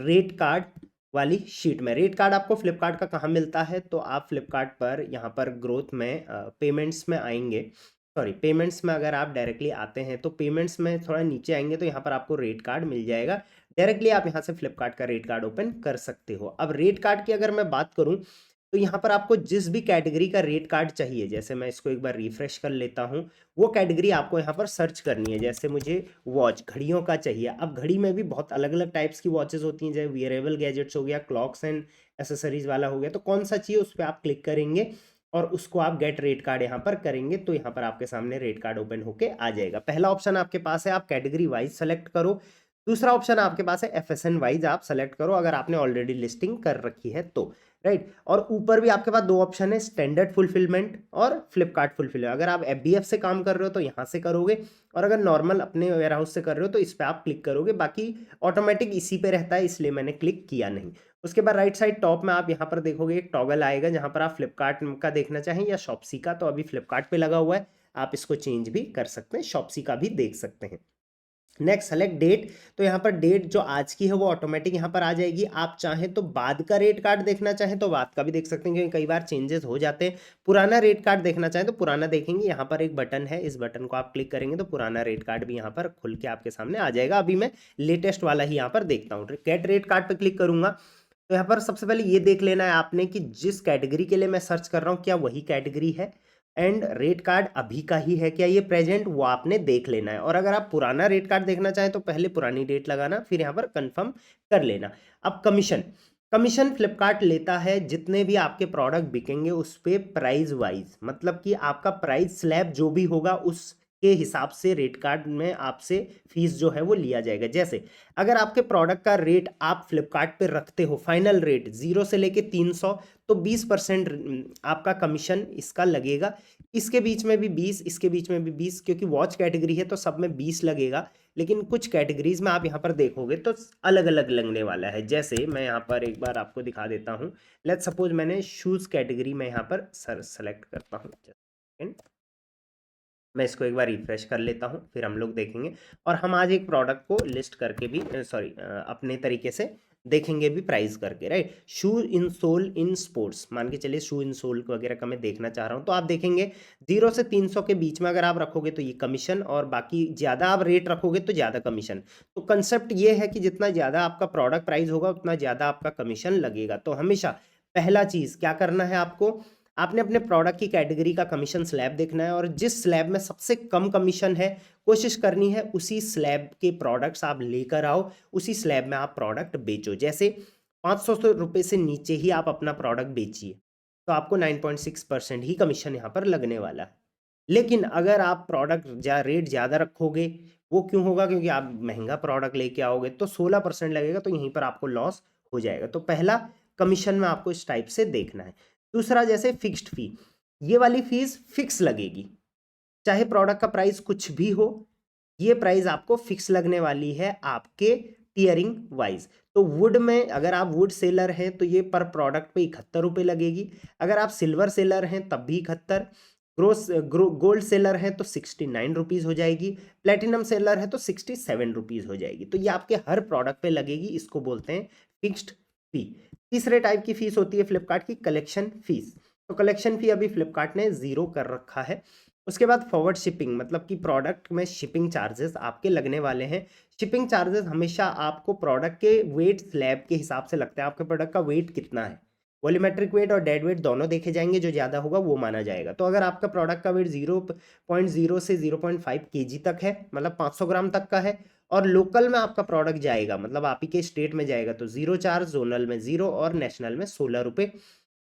रेट कार्ड वाली शीट में। रेट कार्ड आपको फ्लिपकार्ट का कहाँ मिलता है, तो आप फ्लिपकार्ट पर यहाँ पर ग्रोथ में पेमेंट्स में आएंगे, सॉरी पेमेंट्स में अगर आप डायरेक्टली आते हैं तो पेमेंट्स में थोड़ा नीचे आएंगे तो यहाँ पर आपको रेट कार्ड मिल जाएगा। डायरेक्टली आप यहाँ से फ्लिपकार्ट का रेट कार्ड ओपन कर सकते हो। अब रेट कार्ड की अगर मैं बात करूँ तो यहाँ पर आपको जिस भी कैटेगरी का रेट कार्ड चाहिए, जैसे मैं इसको एक बार रिफ्रेश कर लेता हूँ, वो कैटेगरी आपको यहाँ पर सर्च करनी है। जैसे मुझे वॉच, घड़ियों का चाहिए। अब घड़ी में भी बहुत अलग अलग टाइप्स की वॉचेस होती हैं, जैसे वियरेबल गैजेट्स हो गया, क्लॉक्स एंड एसेसरीज वाला हो गया, तो कौन सा चाहिए उस पर आप क्लिक करेंगे और उसको आप गेट रेट कार्ड यहाँ पर करेंगे तो यहाँ पर आपके सामने रेट कार्ड ओपन होके आ जाएगा। पहला ऑप्शन आपके पास है, आप कैटेगरी वाइज सेलेक्ट करो। दूसरा ऑप्शन आपके पास है FSN वाइज आप सेलेक्ट करो अगर आपने ऑलरेडी लिस्टिंग कर रखी है तो, राइट। और ऊपर भी आपके पास दो ऑप्शन है, स्टैंडर्ड फुलफिलमेंट और फ्लिपकार्ट फुलफिलमेंट। अगर आप FBF से काम कर रहे हो तो यहाँ से करोगे, और अगर नॉर्मल अपने वेयर हाउस से कर रहे हो तो इस पर आप क्लिक करोगे। बाकी ऑटोमेटिक इसी पे रहता है इसलिए मैंने क्लिक किया नहीं। उसके बाद राइट साइड टॉप में आप यहाँ पर देखोगे एक टॉगल आएगा जहाँ पर आप फ्लिपकार्ट का देखना चाहें या शॉप्सी का, तो अभी फ्लिपकार्ट पे लगा हुआ है, आप इसको चेंज भी कर सकते हैं, शॉप्सी का भी देख सकते हैं। नेक्स्ट सेलेक्ट डेट, तो यहाँ पर डेट जो आज की है वो ऑटोमेटिक यहाँ पर आ जाएगी। आप चाहें तो बाद का रेट कार्ड देखना चाहें तो बाद का भी देख सकते हैं, क्योंकि कई बार चेंजेस हो जाते हैं। पुराना रेट कार्ड देखना चाहें तो पुराना देखेंगे। यहाँ पर एक बटन है, इस बटन को आप क्लिक करेंगे तो पुराना रेट कार्ड भी यहाँ पर खुल के आपके सामने आ जाएगा। अभी मैं लेटेस्ट वाला ही यहाँ पर देखता हूँ। गेट रेट कार्ड पर क्लिक करूंगा तो यहाँ पर सबसे पहले ये देख लेना है आपने कि जिस कैटेगरी के लिए मैं सर्च कर रहा हूँ क्या वही कैटेगरी है, एंड रेट कार्ड अभी का ही है क्या ये प्रेजेंट, वो आपने देख लेना है। और अगर आप पुराना रेट कार्ड देखना चाहें तो पहले पुरानी डेट लगाना, फिर यहाँ पर कंफर्म कर लेना। अब कमीशन, कमीशन फ्लिपकार्ट लेता है जितने भी आपके प्रोडक्ट बिकेंगे उस पे प्राइस वाइज, मतलब कि आपका प्राइस स्लैब जो भी होगा उस के हिसाब से रेट कार्ड में आपसे फीस जो है वो लिया जाएगा। जैसे अगर आपके प्रोडक्ट का रेट आप फ्लिपकार्ट पे रखते हो फाइनल रेट 0 से लेके 300, तो 20% आपका कमीशन इसका लगेगा। इसके बीच में भी 20, इसके बीच में भी 20, क्योंकि वॉच कैटेगरी है तो सब में 20 लगेगा। लेकिन कुछ कैटेगरीज में आप यहाँ पर देखोगे तो अलग अलग लगने वाला है। जैसे मैं यहाँ पर एक बार आपको दिखा देता हूँ। लेट्स सपोज मैंने शूज़ कैटेगरी में यहाँ पर सेलेक्ट करता हूँ, मैं इसको एक बार रिफ्रेश कर लेता हूँ, फिर हम लोग देखेंगे। और हम आज एक प्रोडक्ट को लिस्ट करके भी अपने तरीके से देखेंगे भी प्राइस करके, right. Shoe in sole in sports, मान के चलिए शू इन सोल वगैरह का मैं देखना चाह रहा हूँ, तो आप देखेंगे 0 से 300 के बीच में अगर आप रखोगे तो ये कमीशन, और बाकी ज़्यादा आप रेट रखोगे तो ज़्यादा कमीशन। तो कंसेप्ट ये है कि जितना ज़्यादा आपका प्रोडक्ट प्राइस होगा उतना ज़्यादा आपका कमीशन लगेगा। तो हमेशा पहला चीज़ क्या करना है आपको, आपने अपने प्रोडक्ट की कैटेगरी का कमीशन स्लैब देखना है, और जिस स्लैब में सबसे कम कमीशन है कोशिश करनी है उसी स्लैब के प्रोडक्ट्स आप लेकर आओ, उसी स्लैब में आप प्रोडक्ट बेचो। जैसे 500 रुपये से नीचे ही आप अपना प्रोडक्ट बेचिए तो आपको 9.6% ही कमीशन यहाँ पर लगने वाला है। लेकिन अगर आप प्रोडक्ट रेट ज़्यादा रखोगे, वो क्यों होगा, क्योंकि आप महंगा प्रोडक्ट लेके आओगे तो 16% लगेगा, तो यहीं पर आपको लॉस हो जाएगा। तो पहला कमीशन में आपको इस टाइप से देखना है। दूसरा जैसे फिक्स्ड फी, ये वाली फीस फिक्स लगेगी, चाहे प्रोडक्ट का प्राइस कुछ भी हो, ये प्राइस आपको फिक्स लगने वाली है आपके टियरिंग वाइज। तो वुड में अगर आप वुड सेलर हैं तो ये पर प्रोडक्ट पे 71 रुपये लगेगी। अगर आप सिल्वर सेलर हैं तब भी 71, गोल्ड सेलर है तो 69 रुपीज़ हो जाएगी, प्लेटिनम सेलर है तो 67 रुपीज़ हो जाएगी। तो ये आपके हर प्रोडक्ट पे लगेगी, इसको बोलते हैं फिक्स्ड फी। तीसरे टाइप की फीस होती है फ्लिपकार्ट की कलेक्शन फीस। तो कलेक्शन फी अभी फ्लिपकार्ट ने 0 कर रखा है। उसके बाद फॉरवर्ड शिपिंग, मतलब कि प्रोडक्ट में शिपिंग चार्जेस आपके लगने वाले हैं। शिपिंग चार्जेस हमेशा आपको प्रोडक्ट के वेट स्लैब के हिसाब से लगता है, आपके प्रोडक्ट का वेट कितना है, वॉल्यूमेट्रिक वेट और डेड वेट दोनों देखे जाएंगे, जो ज़्यादा होगा वो माना जाएगा। तो अगर आपका प्रोडक्ट का वेट 0.0 से 0.5 kg तक है, मतलब 500 ग्राम तक का है, और लोकल में आपका प्रोडक्ट जाएगा मतलब आप ही के स्टेट में जाएगा तो 0 चार्ज, जोनल में 0 और नेशनल में 16 रुपये।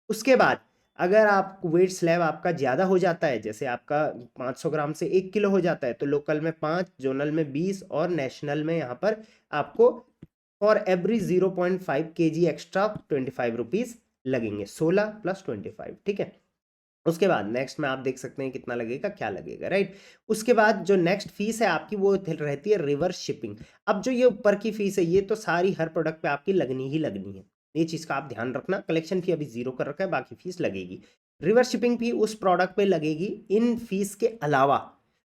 उसके बाद अगर आप वेट स्लैब आपका ज़्यादा हो जाता है, जैसे आपका 500 ग्राम से 1 किलो हो जाता है, तो लोकल में 5, जोनल में 20 और नेशनल में यहाँ पर आपको for every 0.5 kg extra 25 rupees लगेंगे, 16 + 25, ठीक है। उसके बाद नेक्स्ट में आप देख सकते हैं कितना लगेगा, क्या लगेगा, राइट। उसके बाद जो नेक्स्ट फीस है आपकी वो रहती है रिवर्स शिपिंग। अब जो ये ऊपर की फीस है ये तो सारी हर प्रोडक्ट पे आपकी लगनी ही लगनी है, ये चीज़ का आप ध्यान रखना। कलेक्शन फी अभी 0 कर रखा है, बाकी फीस लगेगी। रिवर्स शिपिंग फी उस प्रोडक्ट पे लगेगी, इन फीस के अलावा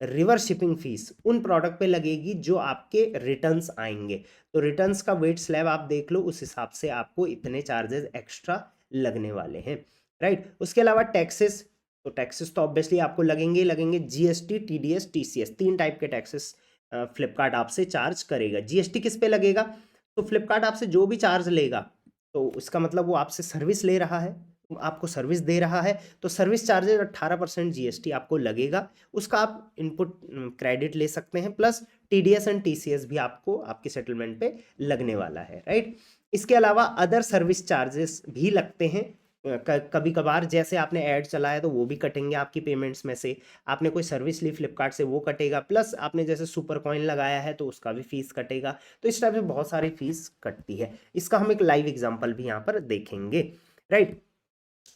रिवर्स शिपिंग फीस उन प्रोडक्ट पे लगेगी जो आपके रिटर्न्स आएंगे। तो रिटर्न्स का वेट स्लैब आप देख लो, उस हिसाब से आपको इतने चार्जेस एक्स्ट्रा लगने वाले हैं, राइट। उसके अलावा टैक्सेस, तो टैक्सेस तो ऑब्वियसली आपको लगेंगे लगेंगे। जीएसटी, टीडीएस, टीसीएस, 3 टाइप के टैक्सेस फ्लिपकार्ट आपसे चार्ज करेगा। जीएसटी किस पे लगेगा, तो फ्लिपकार्ट आपसे जो भी चार्ज लेगा तो उसका मतलब वो आपसे सर्विस ले रहा है, आपको सर्विस दे रहा है, तो सर्विस चार्जेज 18% जीएसटी आपको लगेगा। उसका आप इनपुट क्रेडिट ले सकते हैं, प्लस टीडीएस एंड टीसीएस भी आपको आपके सेटलमेंट पे लगने वाला है, राइट। इसके अलावा अदर सर्विस चार्जेस भी लगते हैं कभी कभार, जैसे आपने ऐड चलाया तो वो भी कटेंगे आपकी पेमेंट्स में से, आपने कोई सर्विस ली फ्लिपकार्ट से वो कटेगा, प्लस आपने जैसे सुपर कॉइन लगाया है तो उसका भी फीस कटेगा। तो इस टाइप से बहुत सारी फीस कटती है। इसका हम एक लाइव एग्जांपल भी यहाँ पर देखेंगे, राइट।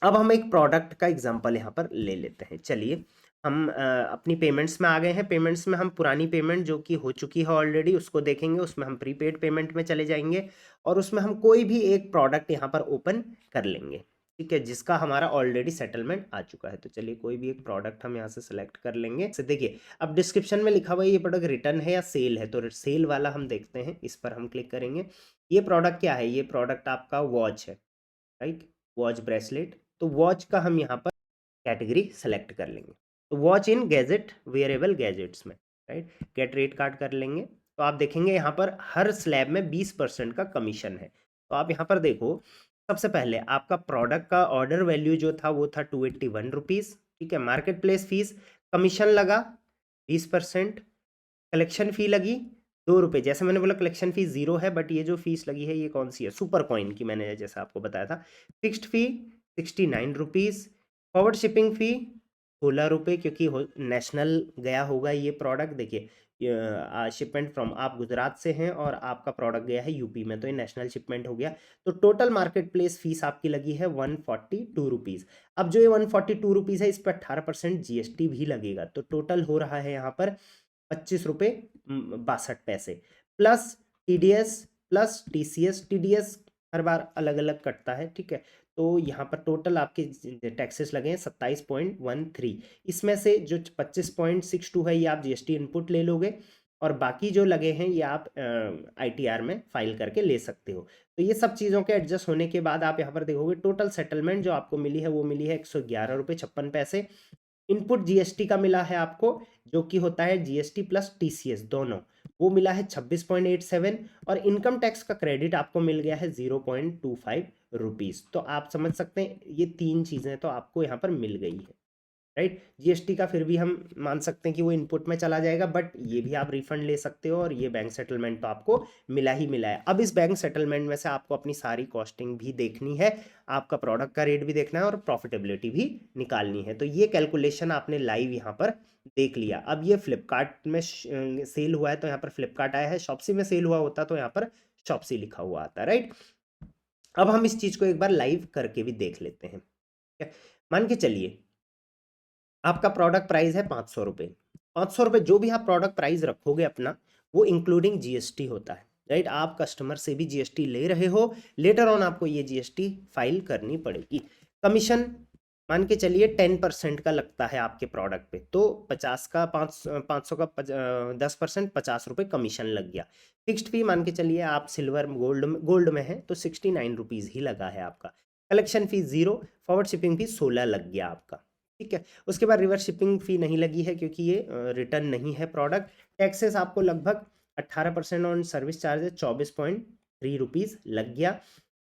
अब हम एक प्रोडक्ट का एग्जांपल यहाँ पर ले लेते हैं। चलिए हम अपनी पेमेंट्स में आ गए हैं। पेमेंट्स में हम पुरानी पेमेंट जो कि हो चुकी है ऑलरेडी उसको देखेंगे, उसमें हम प्रीपेड पेमेंट में चले जाएंगे और उसमें हम कोई भी एक प्रोडक्ट यहाँ पर ओपन कर लेंगे। ठीक है, जिसका हमारा ऑलरेडी सेटलमेंट आ चुका है। तो चलिए कोई भी एक प्रोडक्ट हम यहाँ से सिलेक्ट कर लेंगे। से देखिए अब डिस्क्रिप्शन में लिखा हुआ है ये प्रोडक्ट रिटर्न है या सेल है, तो सेल वाला हम देखते हैं, इस पर हम क्लिक करेंगे। ये प्रोडक्ट क्या है, ये प्रोडक्ट आपका वॉच है, राइट, वॉच ब्रेसलेट। तो वॉच का हम यहाँ पर कैटेगरी सेलेक्ट कर लेंगे, तो watch in gadget wearable gadgets में, राइट, गेट रेट कार्ड कर लेंगे। तो आप देखेंगे यहाँ पर हर स्लैब में 20% का कमीशन है। तो आप यहाँ पर देखो, सबसे पहले आपका प्रोडक्ट का ऑर्डर वैल्यू जो था वो था 281 रुपीज़, ठीक है। मार्केट प्लेस फीस, कमीशन लगा 20%, कलेक्शन फ़ी लगी 2 रुपये। जैसे मैंने बोला कलेक्शन फ़ी 0 है, बट ये जो फीस लगी है ये कौन सी है, सुपर कॉइन की, मैंने जैसा आपको बताया था। फिक्स्ड फ़ी 69 रुपीज़, फॉरवर्ड शिपिंग फ़ी 16 रुपये, क्योंकि नेशनल गया होगा ये प्रोडक्ट। देखिए शिपमेंट फ्रॉम, आप गुजरात से हैं और आपका प्रोडक्ट गया है यूपी में, तो ये नेशनल शिपमेंट हो गया। तो टोटल मार्केट प्लेस फीस आपकी लगी है 142 रुपीज़। अब जो ये 142 रुपीज़ है, इस पर 18% जीएसटी भी लगेगा, तो टोटल हो रहा है यहाँ पर 25 रुपये 62 पैसे, plus TDS plus TCS. TDS हर बार अलग अलग कटता है, ठीक है। तो यहाँ पर टोटल आपके टैक्सेस लगे हैं 27.13। इसमें से जो 25.62 है ये आप जीएसटी इनपुट ले लोगे, और बाकी जो लगे हैं ये आप आईटीआर में फाइल करके ले सकते हो। तो ये सब चीज़ों के एडजस्ट होने के बाद आप यहाँ पर देखोगे टोटल सेटलमेंट जो आपको मिली है वो मिली है 111 रुपये 56 पैसे। इनपुट जीएसटी का मिला है आपको, जो कि होता है जीएसटी प्लस टीसीएस दोनों, वो मिला है 26.87, और इनकम टैक्स का क्रेडिट आपको मिल गया है 0.25 रुपीज़। तो आप समझ सकते हैं ये 3 चीज़ें तो आपको यहाँ पर मिल गई है, राइट। जीएसटी का फिर भी हम मान सकते हैं कि वो इनपुट में चला जाएगा, बट ये भी आप रिफंड ले सकते हो, और ये बैंक सेटलमेंट तो आपको मिला ही मिला है। अब इस बैंक सेटलमेंट में से आपको अपनी सारी कॉस्टिंग भी देखनी है, आपका प्रोडक्ट का रेट भी देखना है, और प्रॉफिटेबिलिटी भी निकालनी है। तो ये कैलकुलेशन आपने लाइव यहाँ पर देख लिया। अब ये फ्लिपकार्ट में सेल हुआ है तो यहाँ पर फ्लिपकार्ट आया है, शॉप्सी में सेल हुआ होता तो यहाँ पर शॉप्सी लिखा हुआ आता, राइट। अब हम इस चीज़ को एक बार लाइव करके भी देख लेते हैं। मान के चलिए आपका प्रोडक्ट प्राइस है 500 रुपये। 500 रुपये जो भी आप प्रोडक्ट प्राइस रखोगे अपना, वो इंक्लूडिंग जीएसटी होता है, राइट। आप कस्टमर से भी जीएसटी ले रहे हो, लेटर ऑन आपको ये जीएसटी फाइल करनी पड़ेगी। कमीशन मान के चलिए 10% का लगता है आपके प्रोडक्ट पे, तो 50 का 500 का 10% 50 रुपये कमीशन लग गया। फिक्स्ड फी मान के चलिए आप सिल्वर गोल्ड में है तो 69 रुपीज़ ही लगा है आपका। कलेक्शन फी 0, फॉरवर्ड शिपिंग फी 16 लग गया आपका, ठीक है। उसके बाद रिवर्स शिपिंग फी नहीं लगी है क्योंकि ये रिटर्न नहीं है प्रोडक्ट। टैक्सेस आपको लगभग 18% ऑन सर्विस चार्जेस 24.3 रुपीज़ लग गया।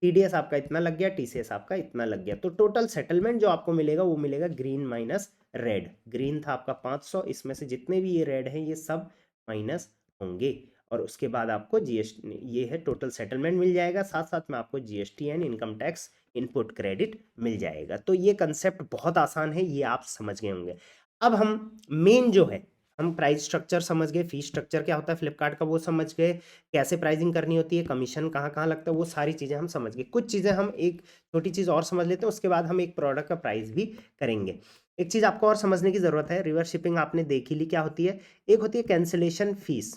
टीडीएस आपका इतना लग गया, टीसीएस आपका इतना लग गया। तो टोटल सेटलमेंट जो आपको मिलेगा वो मिलेगा ग्रीन माइनस रेड। ग्रीन था आपका 500, इसमें से जितने भी ये रेड हैं ये सब माइनस होंगे, और उसके बाद आपको जीएसटी, ये है टोटल सेटलमेंट मिल जाएगा, साथ साथ में आपको GST and income tax input credit मिल जाएगा। तो ये कंसेप्ट बहुत आसान है, ये आप समझ गए होंगे। अब हम मेन जो है, हम प्राइस स्ट्रक्चर समझ गए, फी स्ट्रक्चर क्या होता है फ्लिपकार्ट का वो समझ गए, कैसे प्राइसिंग करनी होती है, कमीशन कहाँ कहाँ लगता है, वो सारी चीज़ें हम समझ गए। कुछ चीज़ें हम एक छोटी चीज़ और समझ लेते हैं, उसके बाद हम एक प्रोडक्ट का प्राइस भी करेंगे। एक चीज़ आपको और समझने की ज़रूरत है, रिवर्स शिपिंग आपने देख ही ली क्या होती है। एक होती है कैंसिलेशन फीस।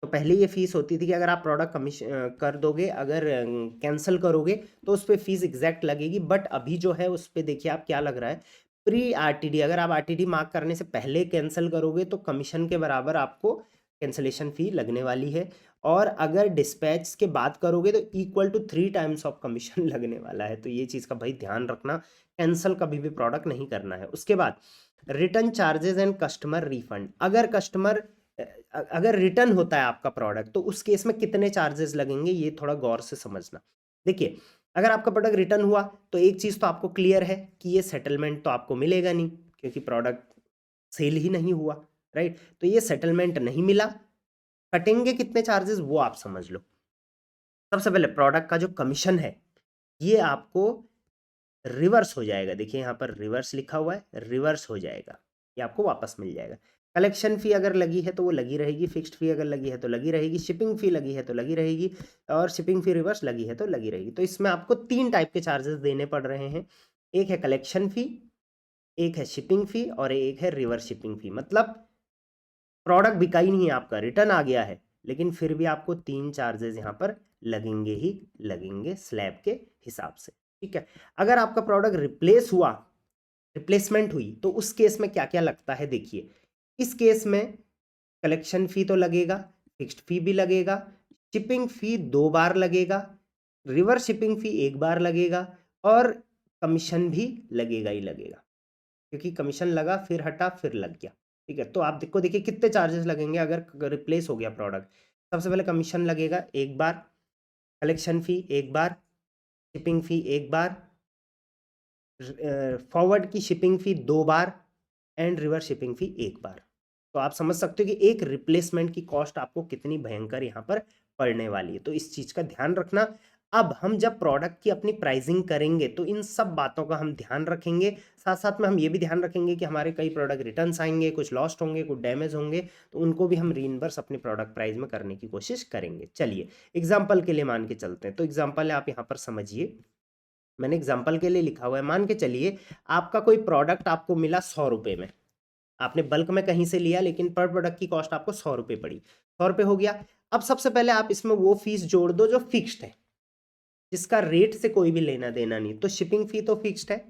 तो पहले ये फीस होती थी कि अगर आप प्रोडक्ट कमीशन कर दोगे, अगर कैंसिल करोगे तो उस पर फीस एग्जैक्ट लगेगी, बट अभी जो है उस पर देखिए आप क्या लग रहा है, प्री आरटीडी। अगर आप आरटीडी मार्क करने से पहले कैंसिल करोगे तो कमीशन के बराबर आपको कैंसिलेशन फ़ी लगने वाली है, और अगर डिस्पैच के बाद करोगे तो equal to 3 times of commission लगने वाला है। तो ये चीज़ का भाई ध्यान रखना, कैंसिल कभी भी प्रोडक्ट नहीं करना है। उसके बाद return charges and customer refund. अगर रिटर्न होता है आपका प्रोडक्ट तो उस केस में कितने चार्जेस लगेंगे, ये थोड़ा गौर से समझना। देखिए अगर आपका प्रोडक्ट रिटर्न हुआ तो एक चीज़ तो आपको क्लियर है कि ये सेटलमेंट तो आपको मिलेगा नहीं, क्योंकि प्रोडक्ट सेल ही नहीं हुआ, राइट। तो ये सेटलमेंट नहीं मिला, कटेंगे कितने चार्जेस वो आप समझ लो। सबसे पहले प्रोडक्ट का जो कमीशन है ये आपको रिवर्स हो जाएगा, देखिए यहाँ पर रिवर्स लिखा हुआ है, रिवर्स हो जाएगा, ये आपको वापस मिल जाएगा। कलेक्शन फ़ी अगर लगी है तो वो लगी रहेगी, फिक्स्ड फ़ी अगर लगी है तो लगी रहेगी, शिपिंग फ़ी लगी है तो लगी रहेगी, और शिपिंग फ़ी रिवर्स लगी है तो लगी रहेगी। तो इसमें आपको 3 टाइप के चार्जेस देने पड़ रहे हैं, एक है कलेक्शन फ़ी, एक है शिपिंग फ़ी, और एक है रिवर्स शिपिंग फ़ी। मतलब प्रोडक्ट बिका ही नहीं है आपका, रिटर्न आ गया है, लेकिन फिर भी आपको 3 चार्जेस यहाँ पर लगेंगे ही लगेंगे स्लैब के हिसाब से। ठीक है। अगर आपका प्रोडक्ट रिप्लेस हुआ, रिप्लेसमेंट हुई, तो उस केस में क्या क्या लगता है देखिए। इस केस में कलेक्शन फी तो लगेगा, फिक्स्ड फी भी लगेगा, शिपिंग फी 2 बार लगेगा, रिवर्स शिपिंग फी 1 बार लगेगा, और कमीशन भी लगेगा ही लगेगा, क्योंकि कमीशन लगा फिर हटा फिर लग गया। ठीक है, तो आप देखो, देखिए कितने चार्जेस लगेंगे अगर रिप्लेस हो गया प्रोडक्ट। सबसे पहले कमीशन लगेगा 1 बार, कलेक्शन फी 1 बार, शिपिंग फी 1 बार, फॉरवर्ड की शिपिंग फी 2 बार, एंड रिवर्स शिपिंग फी 1 बार। तो आप समझ सकते हो कि एक रिप्लेसमेंट की कॉस्ट आपको कितनी भयंकर यहाँ पर पड़ने वाली है। तो इस चीज का ध्यान रखना। अब हम जब प्रोडक्ट की अपनी प्राइसिंग करेंगे तो इन सब बातों का हम ध्यान रखेंगे। साथ साथ में हम ये भी ध्यान रखेंगे कि हमारे कई प्रोडक्ट रिटर्न्स आएंगे, कुछ लॉस्ट होंगे, कुछ डैमेज होंगे, तो उनको भी हम रीइंबर्स अपने प्रोडक्ट प्राइस में करने की कोशिश करेंगे। चलिए एग्जाम्पल के लिए मान के चलते हैं। तो एग्जाम्पल है, आप यहाँ पर समझिए, मैंने एग्जाम्पल के लिए लिखा हुआ है। मान के चलिए आपका कोई प्रोडक्ट आपको मिला 100 रुपए में, आपने बल्क में कहीं से लिया, लेकिन पर प्रोडक्ट की कॉस्ट आपको 100 रुपए पड़ी, 100 रुपए हो गया। अब सबसे पहले आप इसमें वो फीस जोड़ दो जो फिक्स्ड है, जिसका रेट से कोई भी लेना देना नहीं। तो शिपिंग फी तो फिक्स्ड है।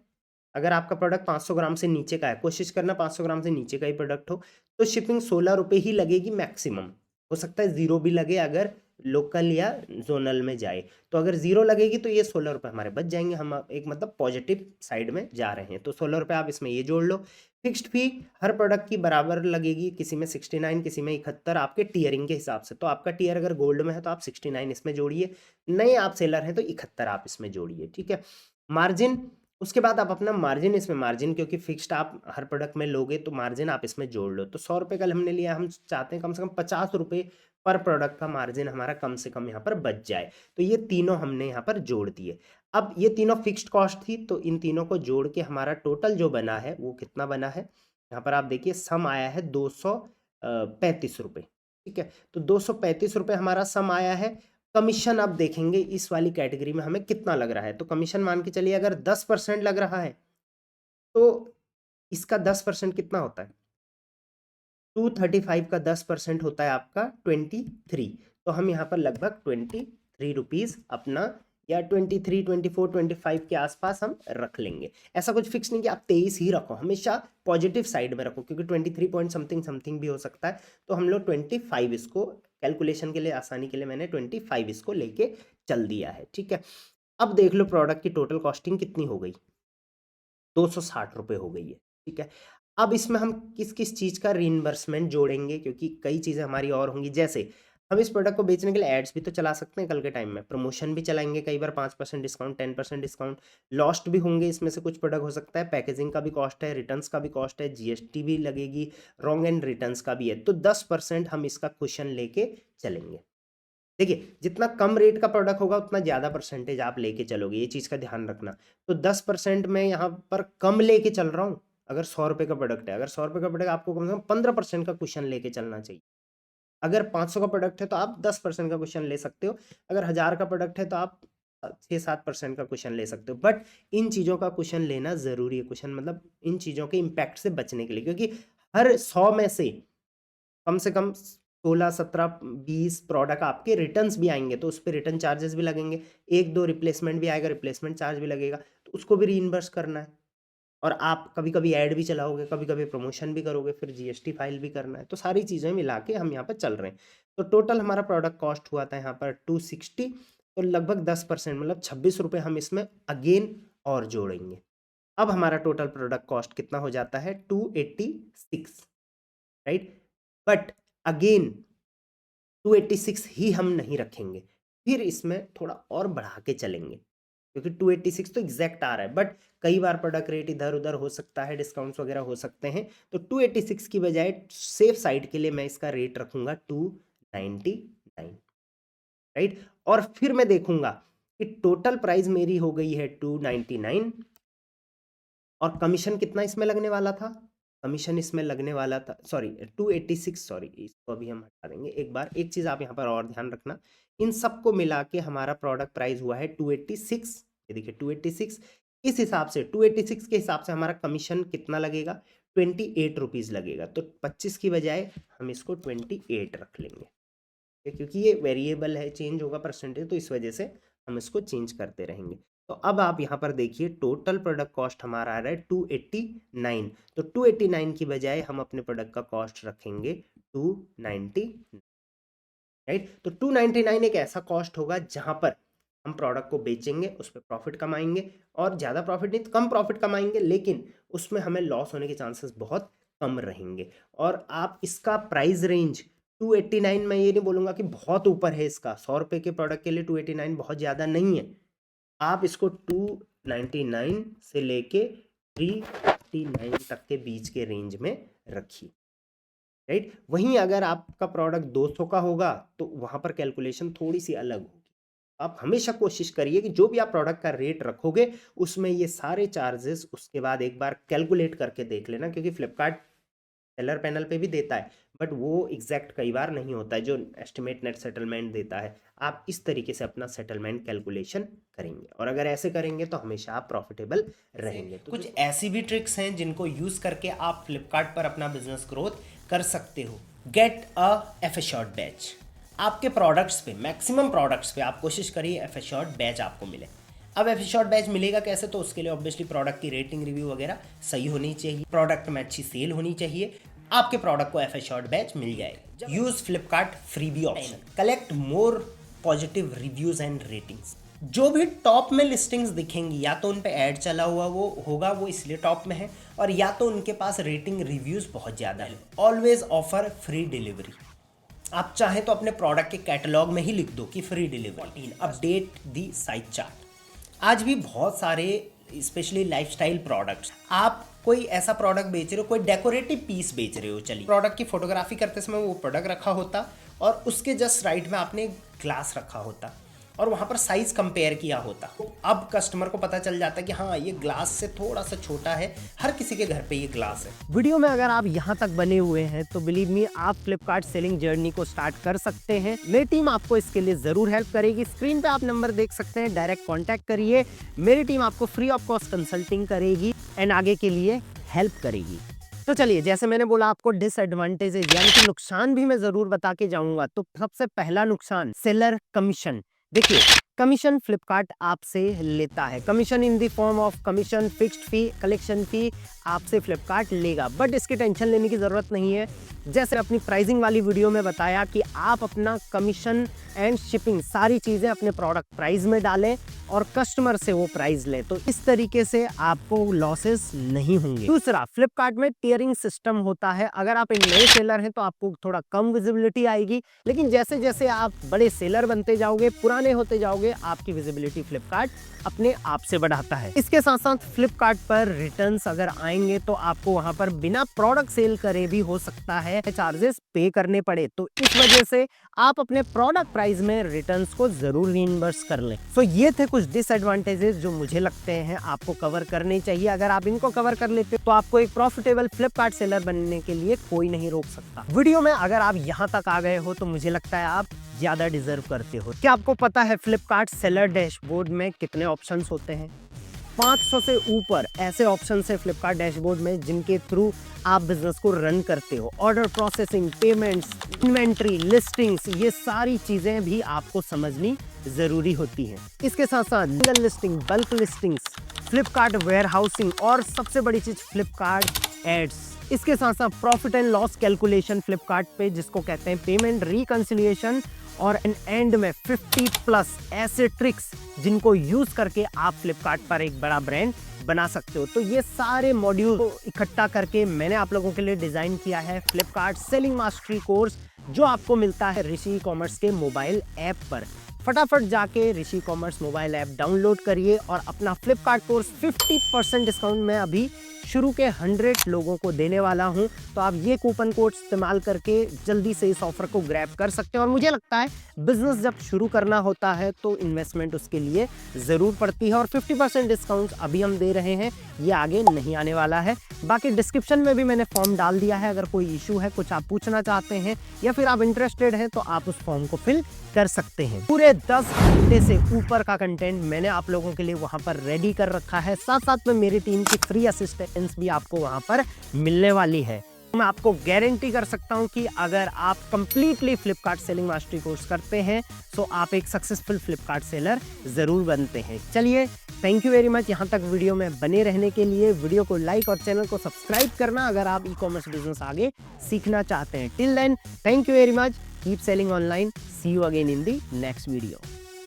अगर आपका प्रोडक्ट 500 ग्राम से नीचे का है, कोशिश करना 500 ग्राम से नीचे का ही प्रोडक्ट हो, तो शिपिंग 16 रुपए ही लगेगी मैक्सिमम। हो सकता है जीरो भी लगे अगर लोकल या जोनल में जाए। तो अगर जीरो लगेगी तो ये 16 रुपए हमारे बच जाएंगे, हम एक मतलब पॉजिटिव साइड में जा रहे हैं। तो 16 रुपए आप इसमें ये जोड़ लो। फिक्स्ड फी हर प्रोडक्ट की बराबर लगेगी, किसी में 69, किसी में 71, आपके टीयरिंग के हिसाब से। तो आपका टीयर अगर गोल्ड में है तो आप 69 इसमें जोड़िए, नए आप सेलर हैं तो 71 आप इसमें जोड़िए। ठीक है, मार्जिन, उसके बाद आप अपना मार्जिन इसमें, मार्जिन क्योंकि फिक्स्ड आप हर प्रोडक्ट में लोगे तो मार्जिन आप इसमें जोड़ लो। तो 100 रुपए कल हमने लिया, हम चाहते हैं कम से कम 50 रुपए पर प्रोडक्ट का मार्जिन हमारा कम से कम यहाँ पर बच जाए। तो ये तीनों हमने यहाँ पर जोड़ दिए। अब ये तीनों फिक्स्ड कॉस्ट थी, तो इन तीनों को जोड़ के हमारा टोटल जो बना है वो कितना बना है, यहाँ पर आप देखिए सम आया है 235 रुपए। ठीक है, तो 235 रुपए हमारा सम आया है। कमीशन अब देखेंगे इस वाली कैटेगरी में हमें कितना लग रहा है। तो कमीशन मान के चलिए अगर 10% लग रहा है, तो इसका 10% कितना होता है, 235 का 10% होता है आपका 23। तो हम यहाँ पर लगभग 23 रुपीज अपना, या 23, 24, 25 के आसपास हम रख लेंगे। ऐसा कुछ फिक्स नहीं कि आप 23 ही रखो, हमेशा पॉजिटिव साइड में रखो, क्योंकि 23 पॉइंट समथिंग समथिंग भी हो सकता है। तो हम लोग 25 इसको कैलकुलेशन के लिए, आसानी के लिए मैंने 25 इसको लेके चल दिया है। ठीक है, अब देख लो प्रोडक्ट की टोटल कॉस्टिंग कितनी हो गई, 260 रुपए हो गई है। ठीक है, अब इसमें हम किस किस चीज़ का रीइंबर्समेंट जोड़ेंगे, क्योंकि कई चीज़ें हमारी और होंगी। जैसे हम इस प्रोडक्ट को बेचने के लिए एड्स भी तो चला सकते हैं, कल के टाइम में प्रमोशन भी चलाएंगे, कई बार 5% डिस्काउंट, 10% डिस्काउंट, लॉस्ट भी होंगे। इसमें से कुछ प्रोडक्ट हो सकता है पैकेजिंग का भी कॉस्ट है, रिटर्न्स का भी कॉस्ट है, जीएसटी भी लगेगी, रॉन्ग एंड रिटर्न्स का भी है। तो 10% हम इसका क्वेश्चन लेके चलेंगे। देखिए जितना कम रेट का प्रोडक्ट होगा उतना ज़्यादा परसेंटेज आप लेके चलोगे, ये चीज़ का ध्यान रखना। तो 10% में यहाँ पर कम लेके चल रहा हूँ। अगर 100 रुपए का प्रोडक्ट है, अगर 100 रुपए का प्रोडक्ट आपको कम से कम 15% का क्वेश्चन लेके चलना चाहिए। अगर 500 का प्रोडक्ट है तो आप 10% का क्वेश्चन ले सकते हो। अगर 1000 का प्रोडक्ट है तो आप 6-7% का क्वेश्चन ले सकते हो। बट इन चीज़ों का क्वेश्चन लेना ज़रूरी है। क्वेश्चन मतलब इन चीज़ों के इम्पैक्ट से बचने के लिए, क्योंकि हर 100 में से कम 16, 17, 20 प्रोडक्ट आपके रिटर्न्स भी आएंगे, तो उस पर रिटर्न चार्जेस भी लगेंगे। 1-2 रिप्लेसमेंट भी आएगा, रिप्लेसमेंट चार्ज भी लगेगा, तो उसको भी रीइंबर्स करना है। और आप कभी कभी ऐड भी चलाओगे, कभी कभी प्रमोशन भी करोगे, फिर जीएसटी फाइल भी करना है। तो सारी चीज़ें मिला के हम यहाँ पर चल रहे हैं। तो टोटल हमारा प्रोडक्ट कॉस्ट हुआ था यहाँ पर 260। तो लगभग 10% मतलब 26 रुपये हम इसमें अगेन और जोड़ेंगे। अब हमारा टोटल प्रोडक्ट कॉस्ट कितना हो जाता है, 286, राइट। बट अगेन 286 ही हम नहीं रखेंगे, फिर इसमें थोड़ा और बढ़ा के चलेंगे, क्योंकि 286 तो एग्जैक्ट आ रहा है। बट कई बार प्रोडक्ट रेट इधर उधर हो सकता है, डिस्काउंट्स वगैरह हो सकते हैं। तो 286 की बजाय सेफ साइड के लिए मैं इसका रेट रखूंगा 299, राइट। और फिर मैं देखूंगा कि टोटल प्राइस मेरी हो गई है 299, और कमीशन कितना इसमें लगने वाला था, कमीशन इसमें लगने वाला था, सॉरी 286, सॉरी इसको अभी हम हटा देंगे। एक बार एक चीज़ आप यहाँ पर और ध्यान रखना, इन सबको मिला के हमारा प्रोडक्ट प्राइस हुआ है 286। ये देखिए 286, इस हिसाब से 286 के हिसाब से हमारा कमीशन कितना लगेगा, 28 रुपीज़ लगेगा। तो 25 की बजाय हम इसको 28 रख लेंगे, क्योंकि ये वेरिएबल है, चेंज होगा परसेंटेज, तो इस वजह से हम इसको चेंज करते रहेंगे। तो अब आप यहाँ पर देखिए टोटल प्रोडक्ट कॉस्ट हमारा आ रहा है 289। तो 289 की बजाय हम अपने प्रोडक्ट का कॉस्ट रखेंगे 290, राइट। तो 299 एक ऐसा कॉस्ट होगा जहां पर हम प्रोडक्ट को बेचेंगे, उस पर प्रॉफिट कमाएंगे, और ज़्यादा प्रॉफिट नहीं तो कम प्रॉफिट कमाएंगे, लेकिन उसमें हमें लॉस होने के चांसेस बहुत कम रहेंगे। और आप इसका प्राइस रेंज 289, मैं ये नहीं बोलूँगा कि बहुत ऊपर है इसका, 100 रुपये के प्रोडक्ट के लिए 289 बहुत ज़्यादा नहीं है। आप इसको 299 से लेके 389 तक के बीच के रेंज में रखिए, राइट। वहीं अगर आपका प्रोडक्ट 200 का होगा तो वहां पर कैलकुलेशन थोड़ी सी अलग होगी। आप हमेशा कोशिश करिए कि जो भी आप प्रोडक्ट का रेट रखोगे उसमें ये सारे चार्जेस उसके बाद एक बार कैलकुलेट करके देख लेना, क्योंकि फ्लिपकार्ट सेलर पैनल पे भी देता है, बट वो एग्जैक्ट कई बार नहीं होता है जो एस्टिमेट नेट सेटलमेंट देता है। आप इस तरीके से अपना सेटलमेंट कैलकुलेशन करेंगे, और अगर ऐसे करेंगे तो हमेशा आप प्रॉफिटेबल रहेंगे। तो कुछ ऐसी भी ट्रिक्स हैं जिनको यूज करके आप फ्लिपकार्ट पर अपना बिजनेस ग्रोथ कर सकते हो। Get a F assured badge. आपके प्रोडक्ट्स पे, मैक्सिमम प्रोडक्ट्स पे आप कोशिश करिए एफ एशोर्ड बैच आपको मिले। अब एफ एशोर्ड बैच मिलेगा कैसे? तो उसके लिए ऑब्वियसली प्रोडक्ट की रेटिंग रिव्यू वगैरह सही होनी चाहिए, प्रोडक्ट में अच्छी सेल होनी चाहिए, आपके प्रोडक्ट को एफ एशोर्ड बैच मिल जाएगा। Use Flipkart freebie option, collect more positive reviews and ratings. जो भी टॉप में लिस्टिंग्स दिखेंगी या तो उन पे ऐड चला हुआ वो होगा, वो इसलिए टॉप में है, और या तो उनके पास रेटिंग रिव्यूज बहुत ज़्यादा है। Always offer free delivery. आप चाहें तो अपने प्रोडक्ट के कैटलॉग में ही लिख दो कि free delivery. Update the site chart. आज भी बहुत सारे स्पेशली लाइफस्टाइल प्रोडक्ट्स, आप कोई ऐसा प्रोडक्ट बेच रहे हो, कोई डेकोरेटिव पीस बेच रहे हो, चलिए प्रोडक्ट की फोटोग्राफी करते समय वो प्रोडक्ट रखा होता और उसके जस्ट राइट में आपने ग्लास रखा होता और वहाँ पर साइज कंपेयर किया होता। तो अब कस्टमर को पता चल जाता है कि हाँ ये ग्लास से थोड़ा सा छोटा है, हर किसी के घर पे ये ग्लास है। वीडियो में अगर आप यहाँ तक बने हुए हैं तो बिलीव मी आप फ्लिपकार्ट सेलिंग जर्नी को स्टार्ट कर सकते हैं। मेरी टीम आपको इसके लिए जरूर हेल्प करेगी। स्क्रीन पे आप नंबर देख सकते हैं, डायरेक्ट कॉन्टैक्ट करिए। मेरी टीम आपको फ्री ऑफ कॉस्ट कंसल्टिंग करेगी एंड आगे के लिए हेल्प करेगी। तो चलिए, जैसे मैंने बोला आपको डिसएडवांटेजेस यानी कि नुकसान भी मैं जरूर बता के जाऊंगा। तो सबसे पहला नुकसान, सेलर कमीशन। देखिए, कमीशन फ्लिपकार्ट आपसे लेता है। Commission in the form of commission, fixed fee, collection fee आपसे फ्लिपकार्ट लेगा, बट इसकी टेंशन लेने की जरूरत नहीं है। जैसे अपनी प्राइसिंग वाली वीडियो में बताया कि आप अपना कमीशन एंड शिपिंग सारी चीजें अपने प्रोडक्ट प्राइस में डालें और कस्टमर से वो प्राइस लें, तो इस तरीके से आपको लॉसेस नहीं होंगे। दूसरा, फ्लिपकार्ट में टियरिंग सिस्टम होता है। अगर आप एक नए सेलर हैं तो आपको थोड़ा कम विजिबिलिटी आएगी, लेकिन जैसे जैसे आप बड़े सेलर बनते जाओगे, पुराने होते जाओगे, आपकी विजिबिलिटी फ्लिपकार्ट अपने आप से बढ़ाता है। इसके साथ साथ फ्लिपकार्ट पर रिटर्न्स अगर आएंगे तो आपको वहां पर बिना प्रोडक्ट सेल करे भी हो सकता है चार्जेस पे करने पड़े, तो इस वजह से आप अपने प्रोडक्ट प्राइस में रिटर्न्स को जरूर रीइंबर्स कर लें। तो ये थे कुछ डिसएडवांटेजेस जो मुझे लगते हैं आपको कवर करने चाहिए। अगर आप इनको कवर कर लेते तो आपको एक प्रॉफिटेबल फ्लिपकार्ट सेलर बनने के लिए कोई नहीं रोक सकता। वीडियो में अगर आप यहाँ तक आ गए हो तो मुझे लगता है आप ज्यादा डिजर्व करते हो। क्या आपको पता है फ्लिपकार्ट सेलर डैशबोर्ड में कितने ऑप्शंस होते हैं? 500 से ऊपर ऐसे ऑप्शंस है फ्लिपकार्ट डैशबोर्ड में जिनके थ्रू आप बिजनेस को रन करते हो। Order processing, payments, inventory, listings, ये सारी चीजें भी आपको समझनी जरूरी होती हैं। इसके साथ साथ single listing, bulk listings, Flipkart warehousing और सबसे बड़ी चीज फ्लिपकार्ट एड्स। इसके साथ साथ profit and loss calculation Flipkart पे, जिसको कहते हैं पेमेंट रिकंसिलिएशन, और एंड में 50+ ऐसे ट्रिक्स जिनको यूज करके आप फ्लिपकार्ट पर एक बड़ा ब्रांड बना सकते हो। तो ये सारे मॉड्यूल को इकट्ठा करके मैंने आप लोगों के लिए डिजाइन किया है फ्लिपकार्ट सेलिंग मास्टरी कोर्स, जो आपको मिलता है ऋषि कॉमर्स के मोबाइल ऐप पर। फटाफट जाके ऋषि कॉमर्स मोबाइल ऐप डाउनलोड करिए और अपना फ्लिपकार्ट कोर्स 50% डिस्काउंट में अभी शुरू के 100 लोगों को देने वाला हूं, तो आप ये कूपन कोड इस्तेमाल करके जल्दी से इस ऑफर को ग्रैब कर सकते हैं। और मुझे लगता है बिजनेस जब शुरू करना होता है तो इन्वेस्टमेंट उसके लिए ज़रूर पड़ती है, और 50% डिस्काउंट अभी हम दे रहे हैं, ये आगे नहीं आने वाला है। बाकी डिस्क्रिप्शन में भी मैंने फॉर्म डाल दिया है, अगर कोई इशू है, कुछ आप पूछना चाहते हैं या फिर आप इंटरेस्टेड हैं तो आप उस फॉर्म को फिल कर सकते हैं। पूरे 10 घंटे से ऊपर का कंटेंट मैंने आप लोगों के लिए वहां पर रेडी कर रखा है। साथ साथ में मेरी टीम की फ्री असिस्टेंस भी आपको वहां पर मिलने वाली है। मैं आपको गारंटी कर सकता हूं कि अगर आप completely Flipkart selling mastery course करते हैं तो आप एक सक्सेसफुल फ्लिपकार्ट सेलर जरूर बनते हैं। चलिए थैंक यू वेरी मच यहाँ तक वीडियो में बने रहने के लिए। वीडियो को लाइक और चैनल को सब्सक्राइब करना अगर आप ई कॉमर्स बिजनेस आगे सीखना चाहते हैं। Till then, thank you very much, keep selling online, see you again in the next video.